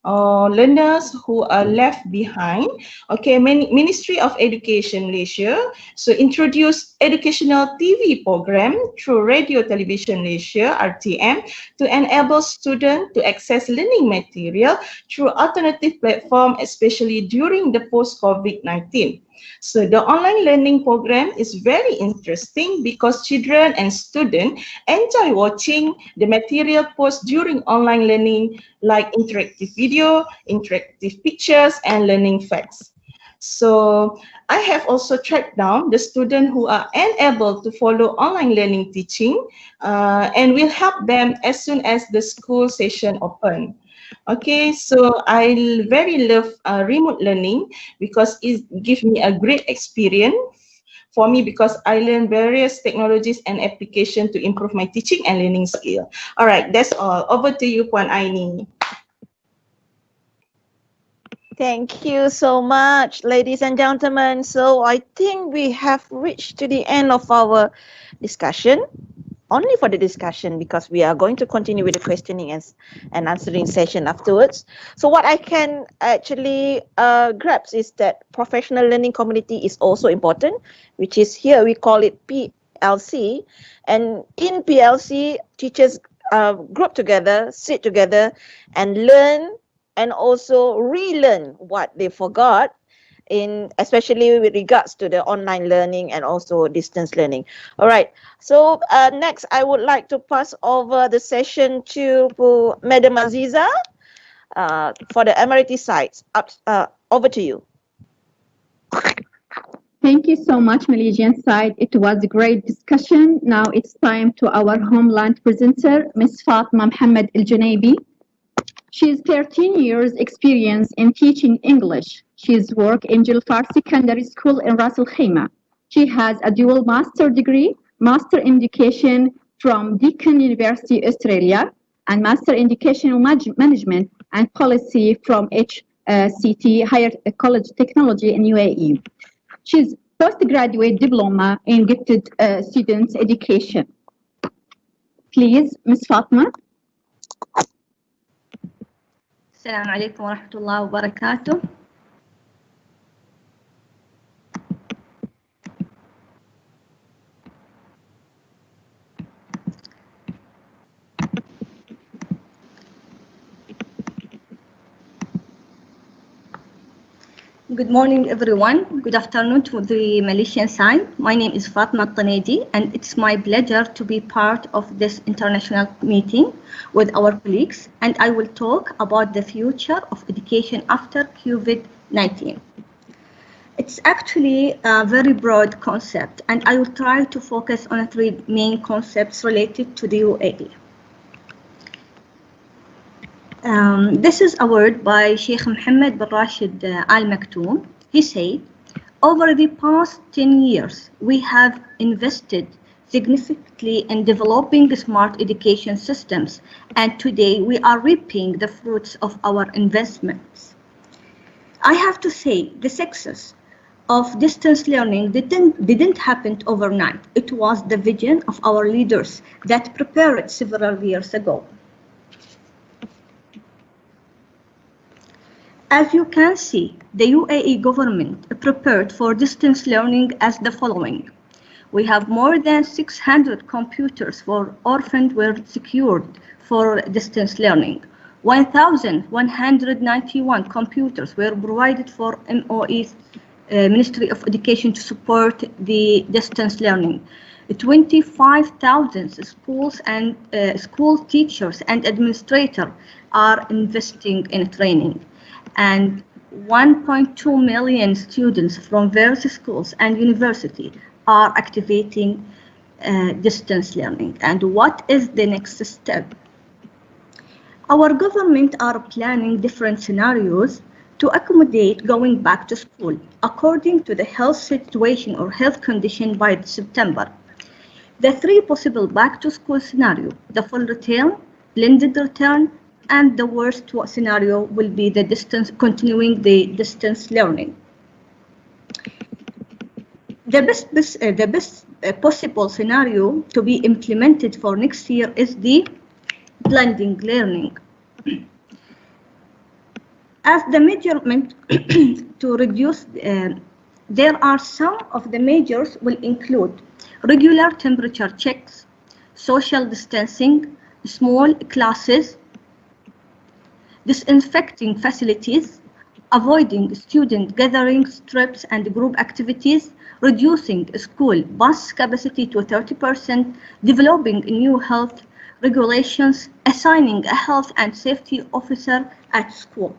learners who are left behind, okay, Ministry of Education Malaysia so introduced educational TV program through Radio Television Malaysia (RTM) to enable students to access learning material through alternative platform, especially during the post-COVID-19. So the online learning program is very interesting because children and students enjoy watching the material posted during online learning like interactive video, interactive pictures, and learning facts. So I have also tracked down the students who are unable to follow online learning teaching and will help them as soon as the school session open. Okay, so I very love remote learning because it gives me a great experience for me because I learn various technologies and applications to improve my teaching and learning skill. All right, that's all. Over to you, Puan Aini. Thank you so much, ladies and gentlemen. So I think we have reached to the end of our discussion. Only for the discussion, because we are going to continue with the questioning and answering session afterwards. So what I can actually grasp is that professional learning community is also important, which is here we call it PLC. And in PLC, teachers group together, sit together and learn and also relearn what they forgot, especially with regards to the online learning and also distance learning. All right. So next, I would like to pass over the session to Madam Aziza for the Emirati sites. Over to you. Thank you so much, Malaysian side. It was a great discussion. Now it's time to our homeland presenter, Ms. Fatma Mohammed Al-Junaibi. She has 13 years experience in teaching English. She's worked in Julfar Secondary School in Ras Al Khaimah. She has a dual master degree, master in education from Deakin University, Australia, and master in educational management and policy from HCT, Higher College Technology in UAE. She's postgraduate diploma in gifted students education. Please, Ms. Fatma. السلام عليكم ورحمة الله وبركاته. Good morning, everyone. Good afternoon to the Malaysian side. My name is Fatma Tanedi, and it's my pleasure to be part of this international meeting with our colleagues, and I will talk about the future of education after COVID-19. It's actually a very broad concept, and I will try to focus on three main concepts related to the UAE. This is a word by Sheikh Mohammed bin Rashid Al Maktoum. He said, over the past 10 years, we have invested significantly in developing smart education systems, and today we are reaping the fruits of our investments. I have to say, the success of distance learning didn't happen overnight. It was the vision of our leaders that prepared several years ago. As you can see, the UAE government prepared for distance learning as the following. We have more than 600 computers for orphaned were secured for distance learning. 1,191 computers were provided for MOE's Ministry of Education to support the distance learning. 25,000 schools and school teachers and administrators are investing in training. And 1.2 million students from various schools and universities are activating distance learning. And what is the next step? Our government are planning different scenarios to accommodate going back to school according to the health situation or health condition by September. The three possible back to school scenario, the full return, blended return, and the worst scenario will be the continuing the distance learning. The best possible scenario to be implemented for next year is the blending learning. As the measurement to reduce, there are some of the measures will include regular temperature checks, social distancing, small classes, disinfecting facilities, avoiding student gatherings, trips, and group activities, reducing school bus capacity to 30%, developing new health regulations, assigning a health and safety officer at school.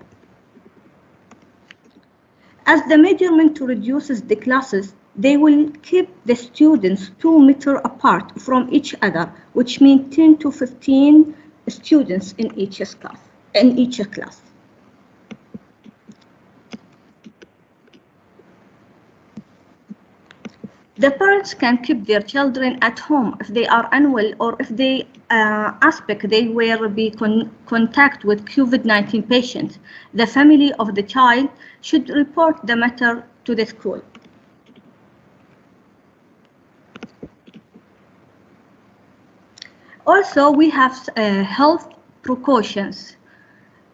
As the measurement to reduces the classes, they will keep the students 2 meters apart from each other, which means 10 to 15 students in each class. The parents can keep their children at home if they are unwell or if they aspect, they will be contact with COVID-19 patients. The family of the child should report the matter to the school. Also, we have health precautions.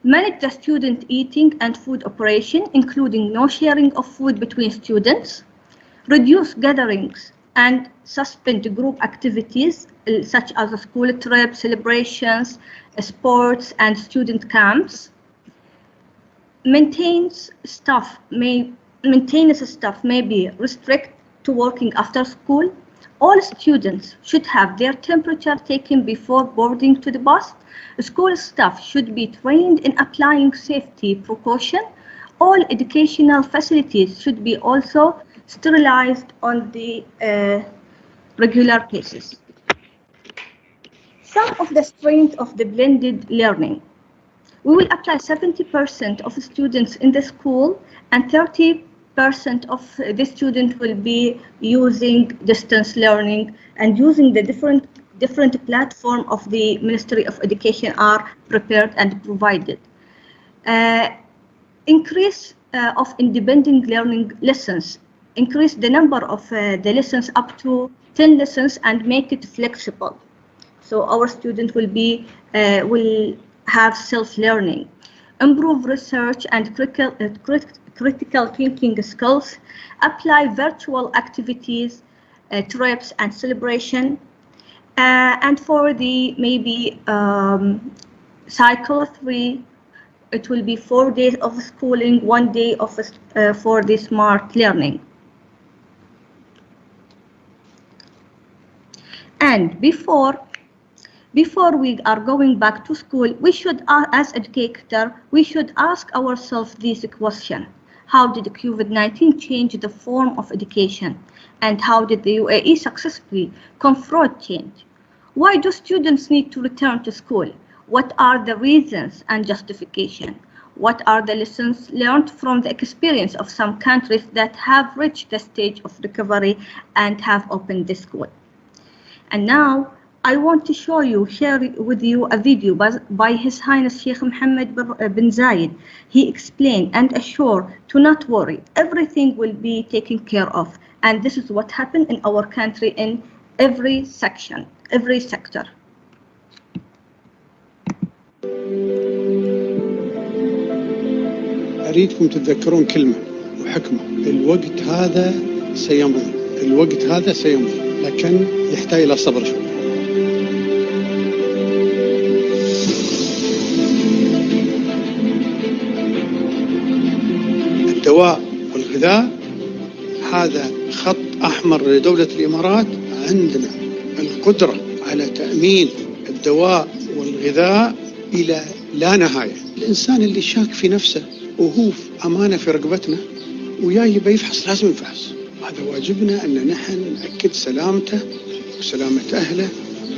Manage the student eating and food operation, including no sharing of food between students. Reduce gatherings and suspend group activities such as school trips, celebrations, sports, and student camps. Maintenance staff may be restricted to working after school. All students should have their temperature taken before boarding to the bus. School staff should be trained in applying safety precaution. All educational facilities should be also sterilized on the regular basis. Some of the strengths of the blended learning. We will apply 70% of students in the school and 30% of the student will be using distance learning and using the different platform of the Ministry of Education are prepared and provided. Increase of independent learning lessons. Increase the number of the lessons up to 10 lessons and make it flexible. So our students will have self-learning. Improve research and critical thinking skills. Apply virtual activities, trips and celebration. And for the maybe cycle 3, it will be 4 days of schooling, 1 day of for the smart learning. And before we are going back to school, we should, as educator, we should ask ourselves this question: how did COVID-19 change the form of education, and how did the UAE successfully confront change? Why do students need to return to school? What are the reasons and justification? What are the lessons learned from the experience of some countries that have reached the stage of recovery and have opened the school? And now I want to share with you a video by His Highness Sheikh Mohammed bin Zayed. He explained and assured to not worry, everything will be taken care of. And this is what happened in our country in every section, every sector. أريدكم تتذكرون كلمة وحكمة: الوقت هذا سيمضي، الوقت هذا سيمضي، لكن يحتاج إلى صبر شوي. الدواء والغذاء هذا خط أحمر لدولة الإمارات. عندنا القدرة على تأمين الدواء والغذاء إلى لا نهاية. الإنسان اللي شاك في نفسه وهو أمانة في رقبتنا وياي بيفحص لازم يفحص. هذا واجبنا أن نحن نأكد سلامته وسلامة أهله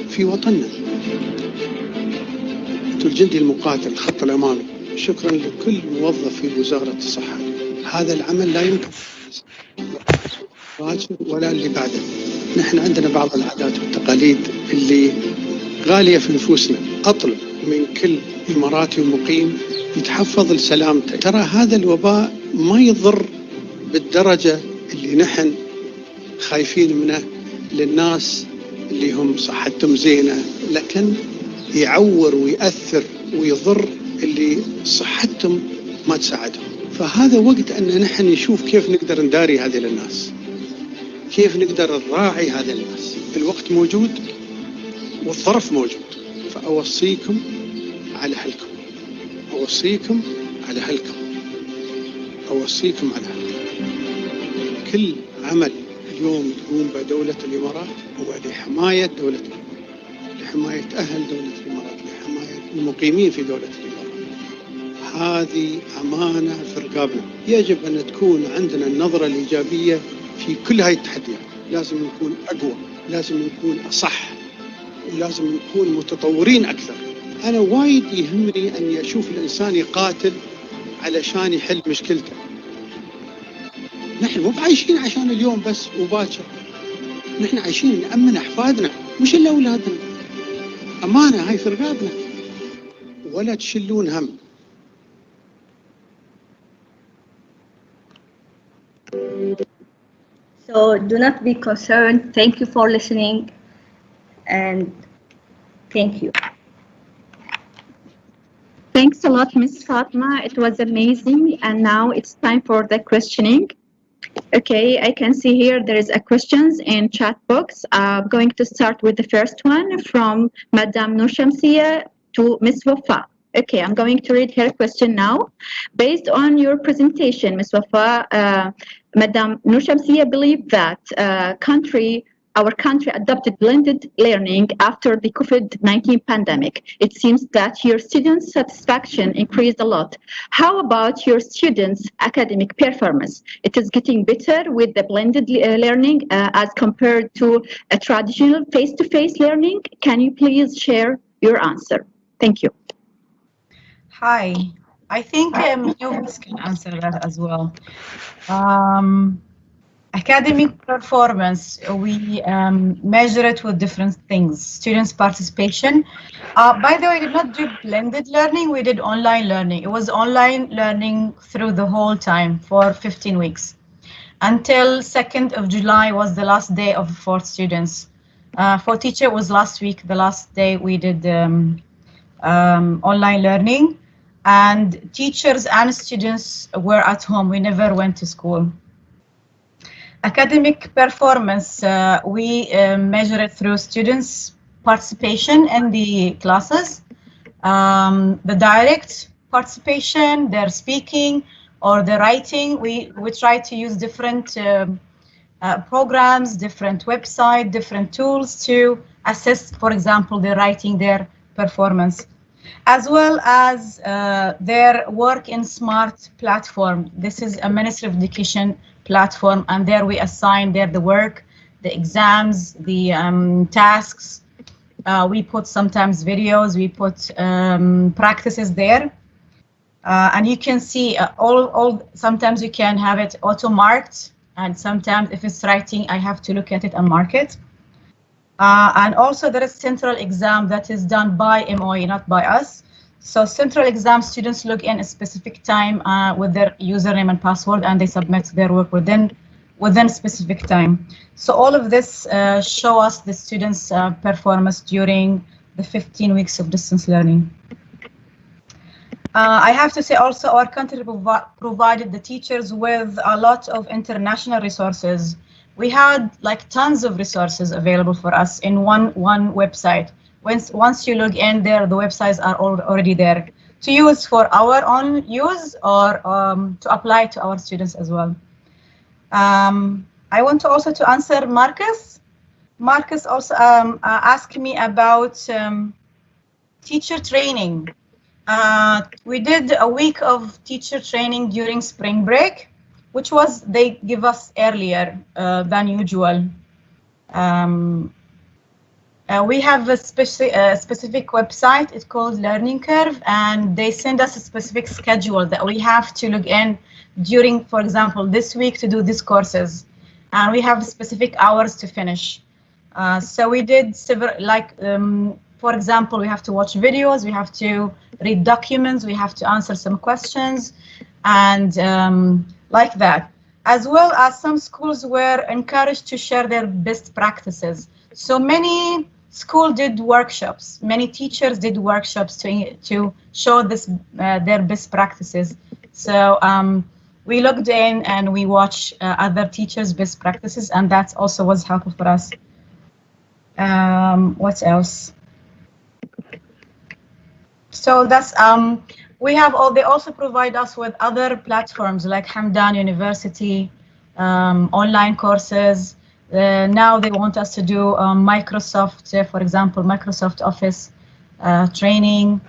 في وطننا. أنتم الجندي المقاتل خط الأمامي. شكرا لكل موظف في وزارة الصحة. هذا العمل لا يمكن ولا اللي بعده. نحن عندنا بعض العادات والتقاليد اللي غالية في نفوسنا. أطلب من كل إماراتي ومقيم يتحفظ لسلامته. ترى هذا الوباء ما يضر بالدرجة اللي نحن خايفين منه للناس اللي هم صحتهم زينة، لكن يعور ويأثر ويضر اللي صحتهم ما تساعدهم. فهذا وقت أن نحن نشوف كيف نقدر نداري هذه الناس، كيف نقدر نراعي هذه الناس. الوقت موجود والظرف موجود، فأوصيكم على حلكم، أوصيكم على حلكم، أوصيكم على حلكم. كل عمل اليوم تقوم به دولة الإمارات هو لحماية دولة الإمارات، لحماية أهل دولة الإمارات، لحماية المقيمين في دولة الإمارات. هذه أمانة في رقابنا. يجب أن تكون عندنا النظرة الإيجابية في كل هاي التحديات. لازم نكون أقوى، لازم نكون أصح، ولازم نكون متطورين أكثر. أنا وايد يهمني أن أشوف الإنسان يقاتل علشان يحل مشكلته. نحن مو عايشين عشان اليوم بس وباكر، نحن عايشين نأمن أحفادنا مش إلا أولادنا. أمانة هاي في رقابنا ولا تشلون هم. So do not be concerned. Thank you for listening, and thank you. Thanks a lot, Ms. Fatma. It was amazing. And now it's time for the questioning. Okay, I can see here there is a questions in chat box. I'm going to start with the first one from Madame Noushamsia to Ms. Wafa. Okay, I'm going to read her question now. Based on your presentation, Ms. Wafa, Madame Noushamsia believed that our country adopted blended learning after the COVID-19 pandemic. It seems that your students' satisfaction increased a lot. How about your students' academic performance? It is getting better with the blended learning as compared to a traditional face-to-face learning. Can you please share your answer? Thank you. Hi, I think Yovas can answer that as well. Academic performance, we measure it with different things. Students' participation. By the way, we did not do blended learning, we did online learning. It was online learning through the whole time for 15 weeks. Until 2nd of July was the last day for students. For teacher, it was last week, the last day we did online learning. And teachers and students were at home, we never went to school. Academic performance, we measure it through students' participation in the classes, the direct participation, their speaking or the writing. We try to use different programs, different websites, different tools to assess, for example, the writing, their performance, as well as their work in SMART platform. This is a Ministry of Education platform, and there we assign there the work, the exams, the tasks. We put sometimes videos, we put practices there. And you can see sometimes you can have it auto-marked, and sometimes if it's writing, I have to look at it and mark it. And also there is central exam that is done by MOE, not by us. So central exam students log in a specific time with their username and password, and they submit their work within specific time. So all of this show us the students' performance during the 15 weeks of distance learning. I have to say also our country provided the teachers with a lot of international resources. We had like tons of resources available for us in one website. Once you log in there, the websites are already there to use for our own use or to apply to our students as well. I want to also to answer Marcus. Marcus also asked me about teacher training. We did a week of teacher training during spring break, which was they give us earlier than usual. We have a specific website. It's called Learning Curve, and they send us a specific schedule that we have to log in during, for example, this week to do these courses, and we have specific hours to finish. So we did several, like, for example, we have to watch videos, we have to read documents, we have to answer some questions, and like that. As well as some schools were encouraged to share their best practices. So many schools did workshops, many teachers did workshops to show this their best practices. So we logged in and we watched other teachers' best practices, and that also was helpful for us. What else? So that's we have they also provide us with other platforms like Hamdan University, online courses. Now they want us to do Microsoft, for example, Microsoft Office training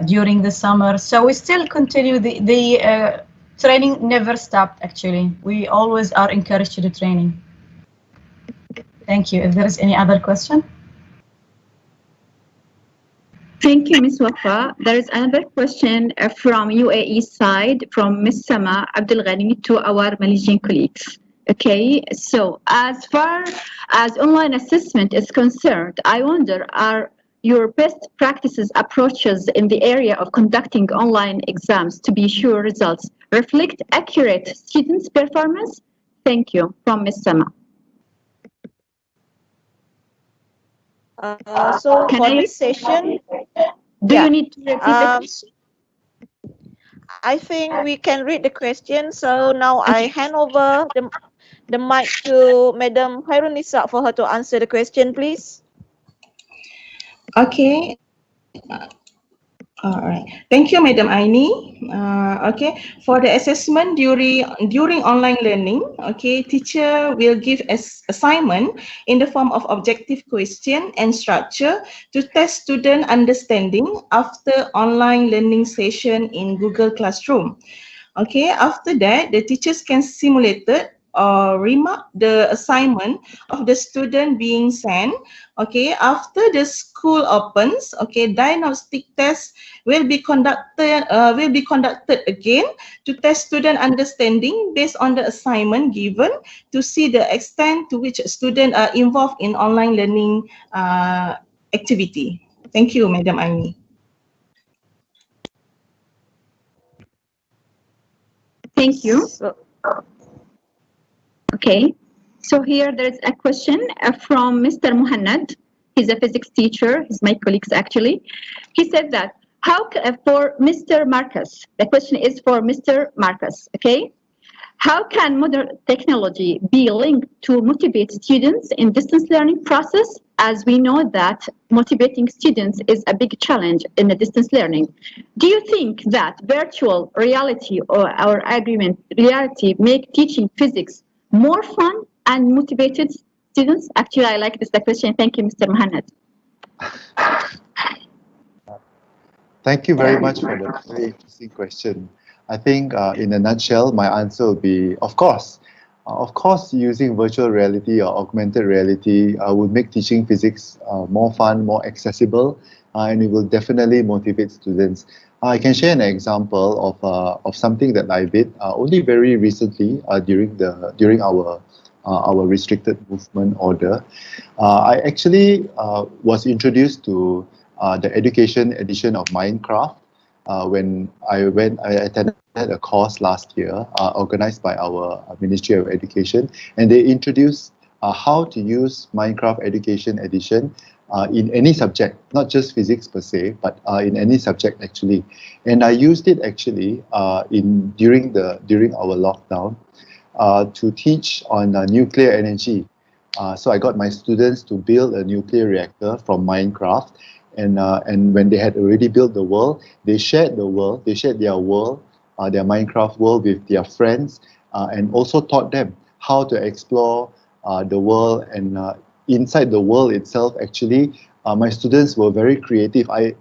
during the summer. So we still continue the training never stopped, actually. We always are encouraged to do training. Thank you. If there is any other question. Thank you, Ms. Wafa. There is another question from UAE side, from Ms. Sama Abdul Ghani to our Malaysian colleagues. Okay, so as far as online assessment is concerned, I wonder, are your best practices approaches in the area of conducting online exams to be sure results reflect accurate students' performance? Thank you. From Ms. Sama. So Can for I- this session, Do yeah, you need to repeat the question? I think we can read the question. So now I hand over the mic to Madam Khairunisa for her to answer the question, please. Okay. All right. Thank you, Madam Aini. Okay. For the assessment during online learning, okay, teacher will give assignment in the form of objective question and structure to test student understanding after online learning session in Google Classroom. Okay. After that, the teachers can simulate it or remark the assignment of the student being sent. Okay, after the school opens, okay, diagnostic tests will be conducted again to test student understanding based on the assignment given to see the extent to which students are involved in online learning activity. Thank you, Madam Aini. Thank you. Okay, so here there is a question from Mr. Muhannad. He's a physics teacher. He's my colleagues actually. He said that for Mr. Marcus, the question is for Mr. Marcus, okay? How can modern technology be linked to motivate students in distance learning process? As we know that motivating students is a big challenge in the distance learning. Do you think that virtual reality or our agreement reality make teaching physics more fun and motivated students? Actually, I like this question. Thank you, Mr. Muhannad. Thank you very much for the very interesting question. I think in a nutshell, my answer will be, of course. Of course, using virtual reality or augmented reality would make teaching physics more fun, more accessible, and it will definitely motivate students. I can share an example of something that I did only very recently during our restricted movement order. I actually was introduced to the education edition of Minecraft when I attended a course last year organized by our Ministry of Education, and they introduced how to use Minecraft Education Edition in any subject, not just physics per se, but in any subject actually. And I used it actually during our lockdown to teach on nuclear energy. So I got my students to build a nuclear reactor from Minecraft. And when they had already built the world, they shared their world, their Minecraft world with their friends, and also taught them how to explore the world. And inside the world itself, actually, my students were very creative. I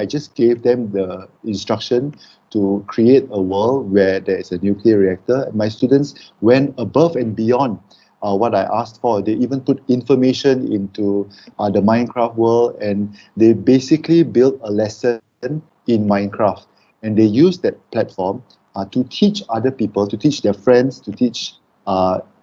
just gave them the instruction to create a world where there is a nuclear reactor. My students went above and beyond what I asked for. They even put information into the Minecraft world, and they basically built a lesson in Minecraft. And they used that platform to teach other people, to teach their friends, to teach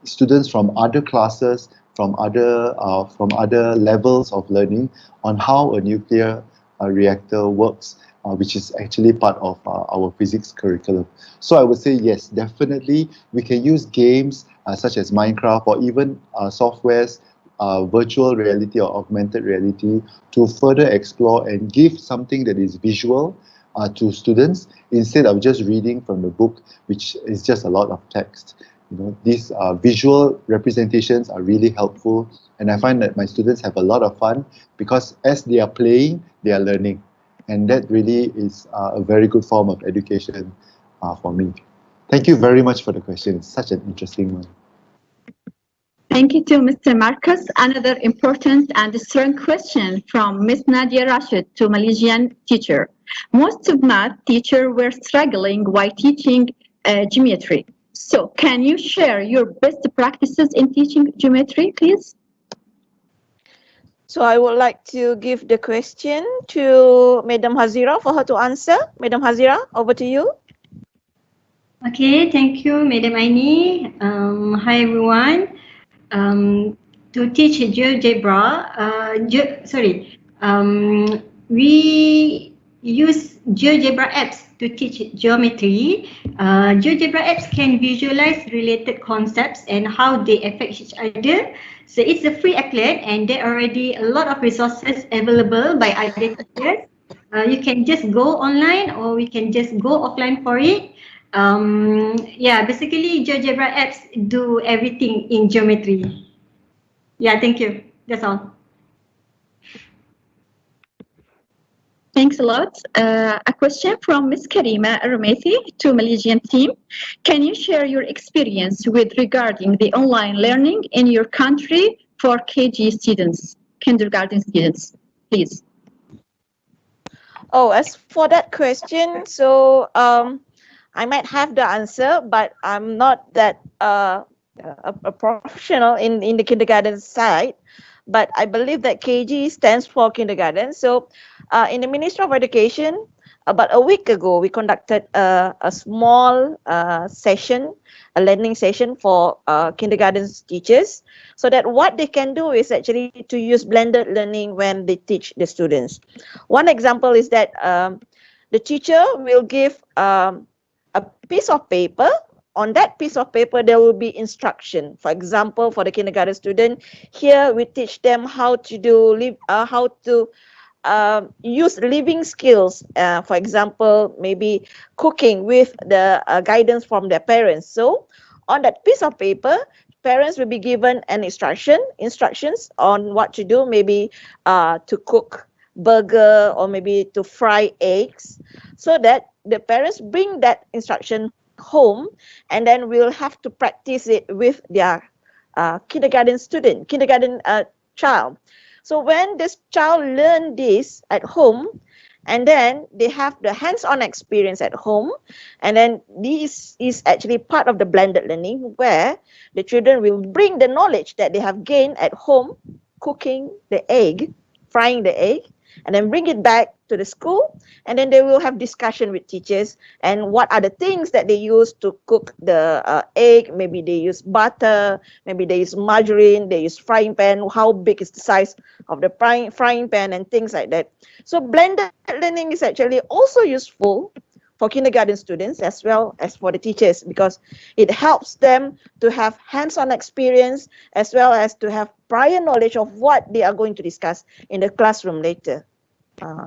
students from other classes, from other levels of learning on how a nuclear reactor works, which is actually part of our physics curriculum. So I would say yes, definitely we can use games such as Minecraft or even softwares, virtual reality or augmented reality to further explore and give something that is visual to students instead of just reading from the book, which is just a lot of text. You know, these visual representations are really helpful, and I find that my students have a lot of fun because as they are playing, they are learning, and that really is a very good form of education for me. Thank you very much for the question. It's such an interesting one. Thank you to Mr. Marcus. Another important and strong question from Ms. Nadia Rashid to Malaysian teacher. Most of math teachers were struggling while teaching geometry. So can you share your best practices in teaching geometry, please? So I would like to give the question to Madam Hazira for her to answer. Madam Hazira, over to you. Okay, thank you, Madam Aini. Hi, everyone. To teach GeoGebra, We use GeoGebra apps to teach geometry. GeoGebra apps can visualize related concepts and how they affect each other. So it's a free applet, and there are already a lot of resources available by other teachers. You can just go online, or we can just go offline for it. Yeah, basically GeoGebra apps do everything in geometry. Yeah, thank you. That's all. Thanks a lot. A question from Ms. Karima Arumethi to Malaysian team. Can you share your experience with regarding the online learning in your country for KG students, kindergarten students, please? Oh, as for that question, so I might have the answer, but I'm not that a professional in the kindergarten side. But I believe that KG stands for kindergarten. So in the Ministry of Education, about a week ago, we conducted a small session, a learning session for kindergarten teachers, so that what they can do is actually to use blended learning when they teach the students. One example is that the teacher will give a piece of paper. On that piece of paper, there will be instruction. For example, for the kindergarten student, here we teach them how to do use living skills. For example, maybe cooking with the guidance from their parents. So, on that piece of paper, parents will be given an instructions on what to do. Maybe to cook burger, or maybe to fry eggs, so that the parents bring that instruction home, and then we'll have to practice it with their kindergarten child. So when this child learn this at home, and then they have the hands-on experience at home, and then this is actually part of the blended learning, where the children will bring the knowledge that they have gained at home, cooking the egg, frying the egg, and then bring it back to the school, and then they will have discussion with teachers and what are the things that they use to cook the egg. Maybe they use butter, maybe they use margarine, they use frying pan, how big is the size of the frying pan, and things like that. So blended learning is actually also useful for kindergarten students as well as for the teachers, because it helps them to have hands-on experience as well as to have prior knowledge of what they are going to discuss in the classroom later.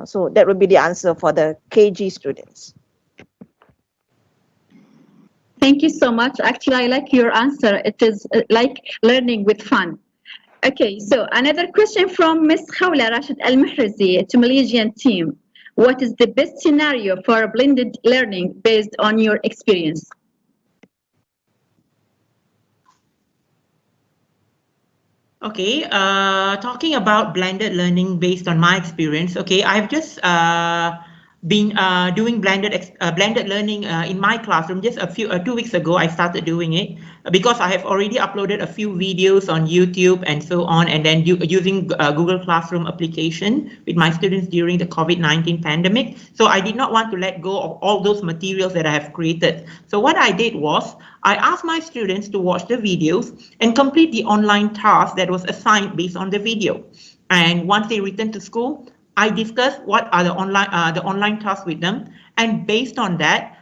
So that would be the answer for the KG students. Thank you so much. Actually, I like your answer. It is like learning with fun. Okay, so another question from Ms. Khawla Rashid Al-Mahrazi to Malaysian team. What is the best scenario for blended learning based on your experience? Okay, talking about blended learning based on my experience. Okay, I've just been doing blended learning in my classroom. Just 2 weeks ago, I started doing it because I have already uploaded a few videos on YouTube and so on, and then using Google Classroom application with my students during the COVID-19 pandemic. So I did not want to let go of all those materials that I have created. So what I did was, I asked my students to watch the videos and complete the online task that was assigned based on the video. And once they returned to school, I discussed what are the online tasks with them, and based on that,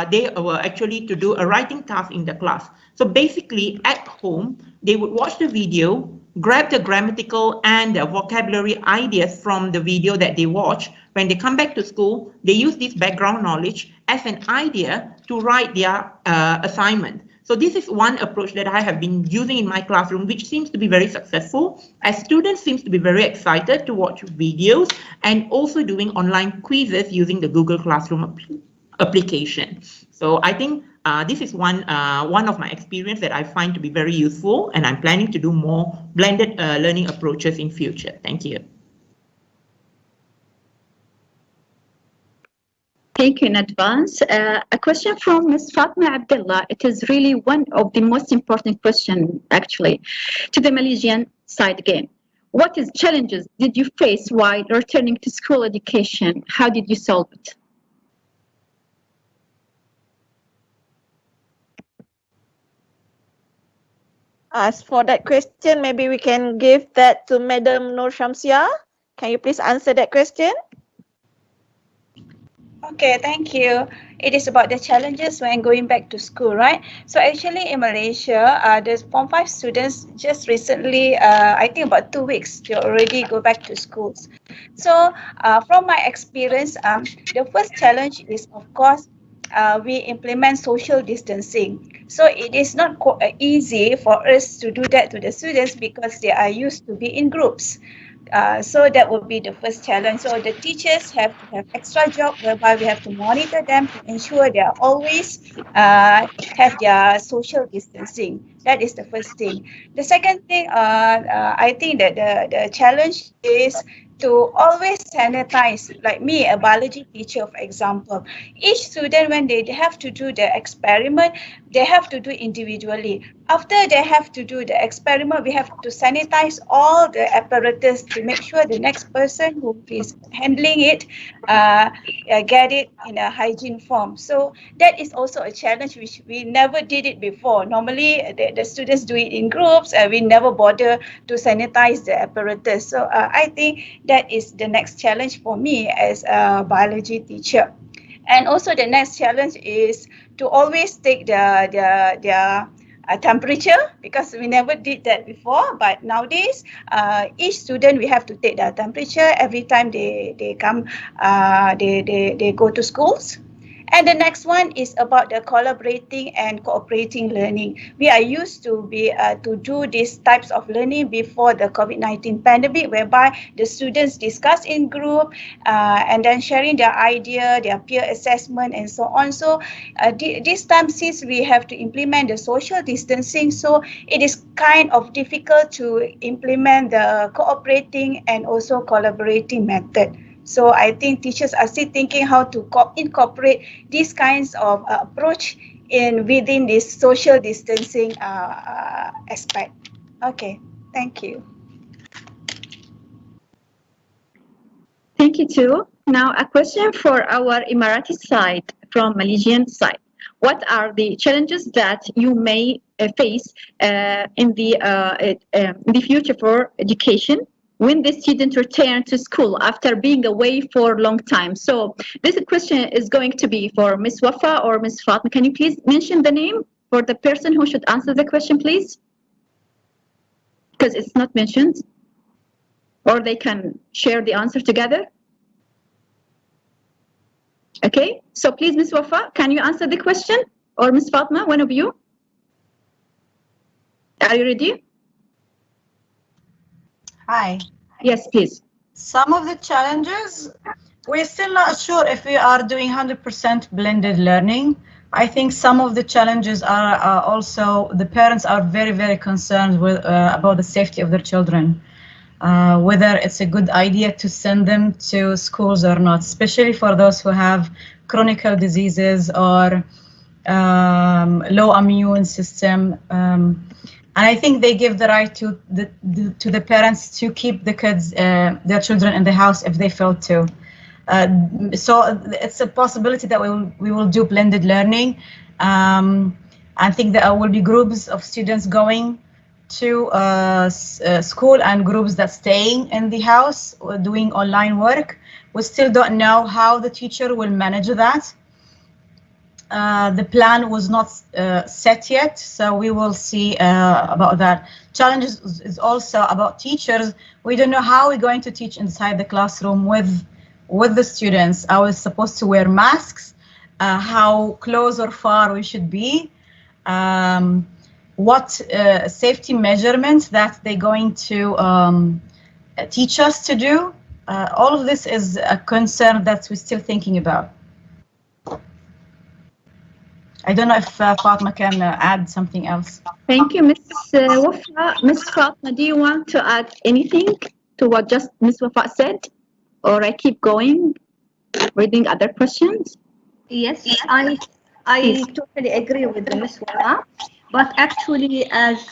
they were actually to do a writing task in the class. So basically, at home, they would watch the video, grab the grammatical and the vocabulary ideas from the video that they watch. When they come back to school, they use this background knowledge as an idea to write their assignment. So this is one approach that I have been using in my classroom, which seems to be very successful, as students seems to be very excited to watch videos and also doing online quizzes using the Google Classroom application. So I think this is one of my experience that I find to be very useful, and I'm planning to do more blended learning approaches in future. Thank you. Thank you in advance. A question from Ms. Fatma Abdullah. It is really one of the most important questions, actually, to the Malaysian side again. What challenges did you face while returning to school education? How did you solve it? As for that question, maybe we can give that to Madam Nur Shamsia. Can you please answer that question? Okay, thank you. It is about the challenges when going back to school, right? So actually in Malaysia, the Form 5 students just recently, I think about 2 weeks, they already go back to schools. So from my experience, the first challenge is, of course, we implement social distancing. So it is not easy for us to do that to the students because they are used to be in groups. So that would be the first challenge. So the teachers have to have extra job whereby we have to monitor them to ensure they are always have their social distancing. That is the first thing. The second thing, I think that the challenge is to always sanitize. Like me, a biology teacher, for example, each student, when they have to do the experiment, they have to do individually. After they have to do the experiment, we have to sanitize all the apparatus to make sure the next person who is handling it get it in a hygiene form. So that is also a challenge which we never did it before. Normally, the students do it in groups and we never bother to sanitize the apparatus. So I think that is the next challenge for me as a biology teacher. And also the next challenge is to always take their temperature, because we never did that before. But nowadays, each student, we have to take their temperature every time they come, they go to schools. And the next one is about the collaborating and cooperating learning. We are used to be to do these types of learning before the COVID-19 pandemic, whereby the students discuss in group and then sharing their idea, their peer assessment, and so on. So this time, since we have to implement the social distancing, so it is kind of difficult to implement the cooperating and also collaborating method. So I think teachers are still thinking how to incorporate these kinds of approach within this social distancing aspect. Okay, thank you. Thank you too. Now a question for our Emirati side from Malaysian side. What are the challenges that you may face in the future for education when the students return to school after being away for a long time? So this question is going to be for Ms. Wafa or Ms. Fatma. Can you please mention the name for the person who should answer the question, please? Because it's not mentioned. Or they can share the answer together. Okay, so please, Ms. Wafa, can you answer the question? Or Ms. Fatma, one of you? Are you ready? Hi. Yes, please. Some of the challenges, we're still not sure if we are doing 100% blended learning. I think some of the challenges are also the parents are very, very concerned with about the safety of their children. Whether it's a good idea to send them to schools or not, especially for those who have chronic diseases or low immune system. And I think they give the right to the parents to keep the kids, their children in the house if they feel to. So it's a possibility that we will do blended learning. I think there will be groups of students going to school and groups that staying in the house or doing online work. We still don't know how the teacher will manage that. The plan was not set yet, so we will see about that. Challenges is also about teachers. We don't know how we're going to teach inside the classroom with the students. I was supposed to wear masks, how close or far we should be, what safety measurements that they're going to teach us to do. All of this is a concern that we're still thinking about. I don't know if Fatma can add something else. Thank you, Ms. Wafa. Ms. Fatma, do you want to add anything to what just Ms. Wafa said? Or I keep going, reading other questions? Yes, I totally agree with Ms. Wafa. But actually, as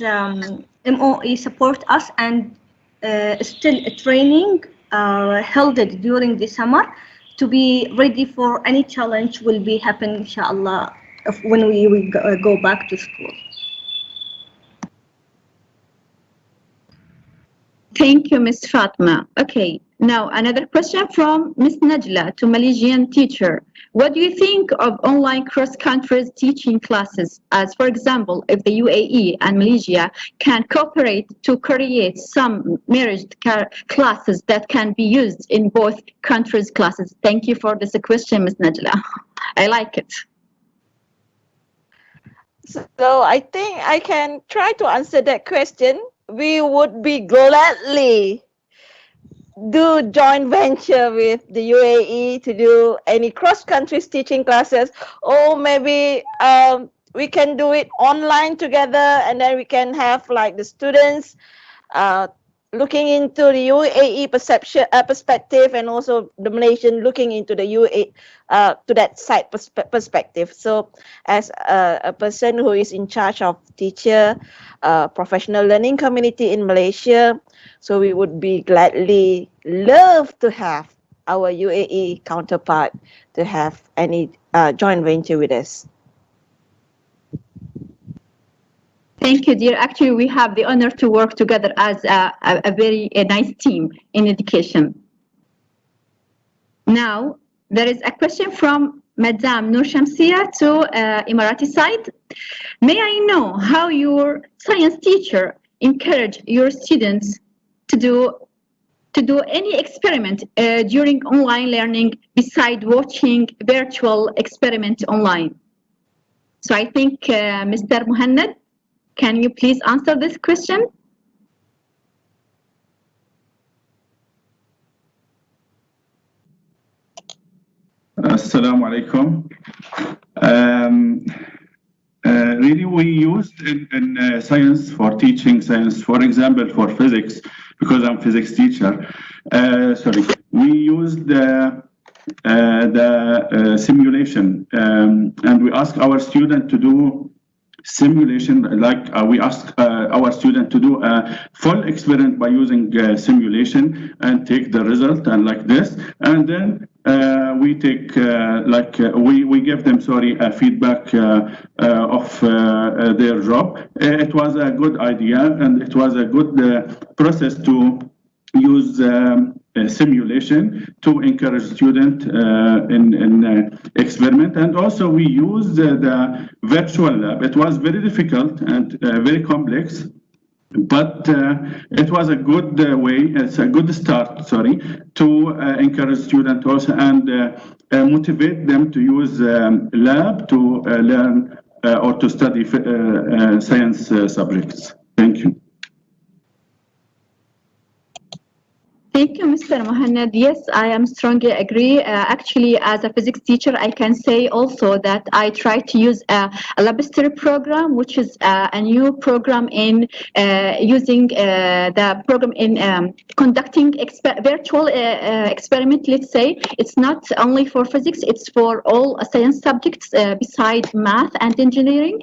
MOE support us and still training held during the summer to be ready for any challenge will be happen, inshallah, when we go back to school. Thank you, Ms. Fatma. Okay, now another question from Ms. Najla to Malaysian teacher. What do you think of online cross-country teaching classes? As for example, if the UAE and Malaysia can cooperate to create some merged classes that can be used in both countries' classes. Thank you for this question, Ms. Najla. I like it. So I think I can try to answer that question. We would be gladly do joint venture with the UAE to do any cross-country teaching classes, or maybe we can do it online together, and then we can have like the students looking into the UAE perspective, and also the Malaysian looking into the UAE to that side perspective. So as a person who is in charge of teacher professional learning community in Malaysia, so we would be gladly love to have our UAE counterpart to have any joint venture with us. Thank you, dear. Actually, we have the honor to work together as a very nice team in education. Now, there is a question from Madame Noor Shamsia to Emirati side. May I know how your science teacher encourage your students to do any experiment during online learning beside watching virtual experiment online? So I think Mr. Muhannad, can you please answer this question? Assalamu alaikum. Really, we used in science for teaching science, for example, for physics, because I'm a physics teacher. We used the simulation, and we ask our student to do simulation, like we ask our student to do a full experiment by using simulation and take the result and like this, and then we take we give them a feedback of their job. It was a good idea, and it was a good process to use simulation to encourage student in experiment. And also we used the virtual lab. It was very difficult and very complex, but it was a good way, it's a good start, to encourage students also and motivate them to use lab to learn or to study science subjects. Thank you. Thank you, Mr. Muhannad. Yes, I am strongly agree. Actually, as a physics teacher, I can say also that I try to use a laboratory program, which is a new program in using the program in conducting virtual experiment. Let's say it's not only for physics; it's for all science subjects besides math and engineering,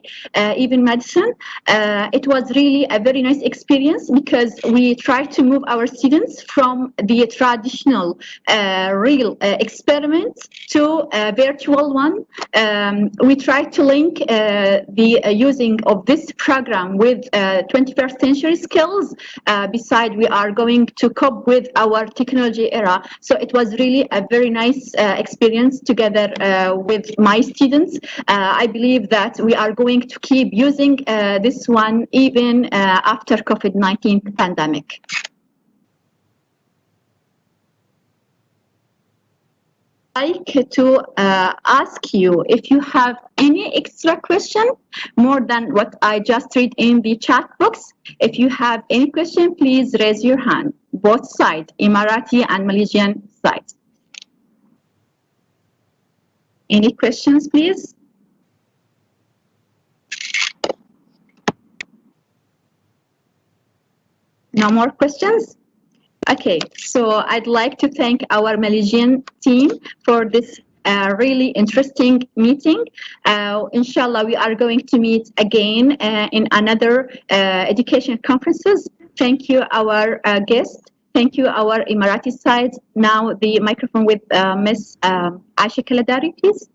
even medicine. It was really a very nice experience because we try to move our students from the traditional real experiments to a virtual one. We try to link the using of this program with 21st century skills. Besides, we are going to cope with our technology era. So it was really a very nice experience together with my students. I believe that we are going to keep using this one even after COVID-19 pandemic. Like to ask you if you have any extra question more than what I just read in the chat box. If you have any question, please raise your hand, both sides, Emirati and Malaysian sides. Any questions, please? No more questions? Okay, so I'd like to thank our Malaysian team for this really interesting meeting. Inshallah, we are going to meet again in another education conferences. Thank you, our guest. Thank you, our Emirati side. Now the microphone with Ms. Aisha Kaladari, please.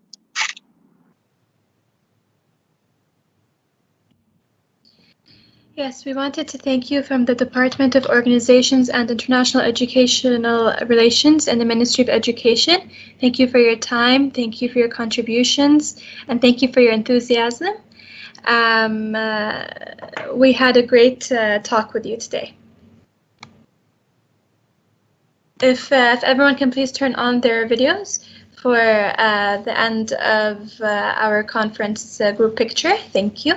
Yes, we wanted to thank you from the Department of Organizations and International Educational Relations and the Ministry of Education. Thank you for your time, thank you for your contributions, and thank you for your enthusiasm. We had a great talk with you today. If everyone can please turn on their videos for the end of our conference group picture. Thank you.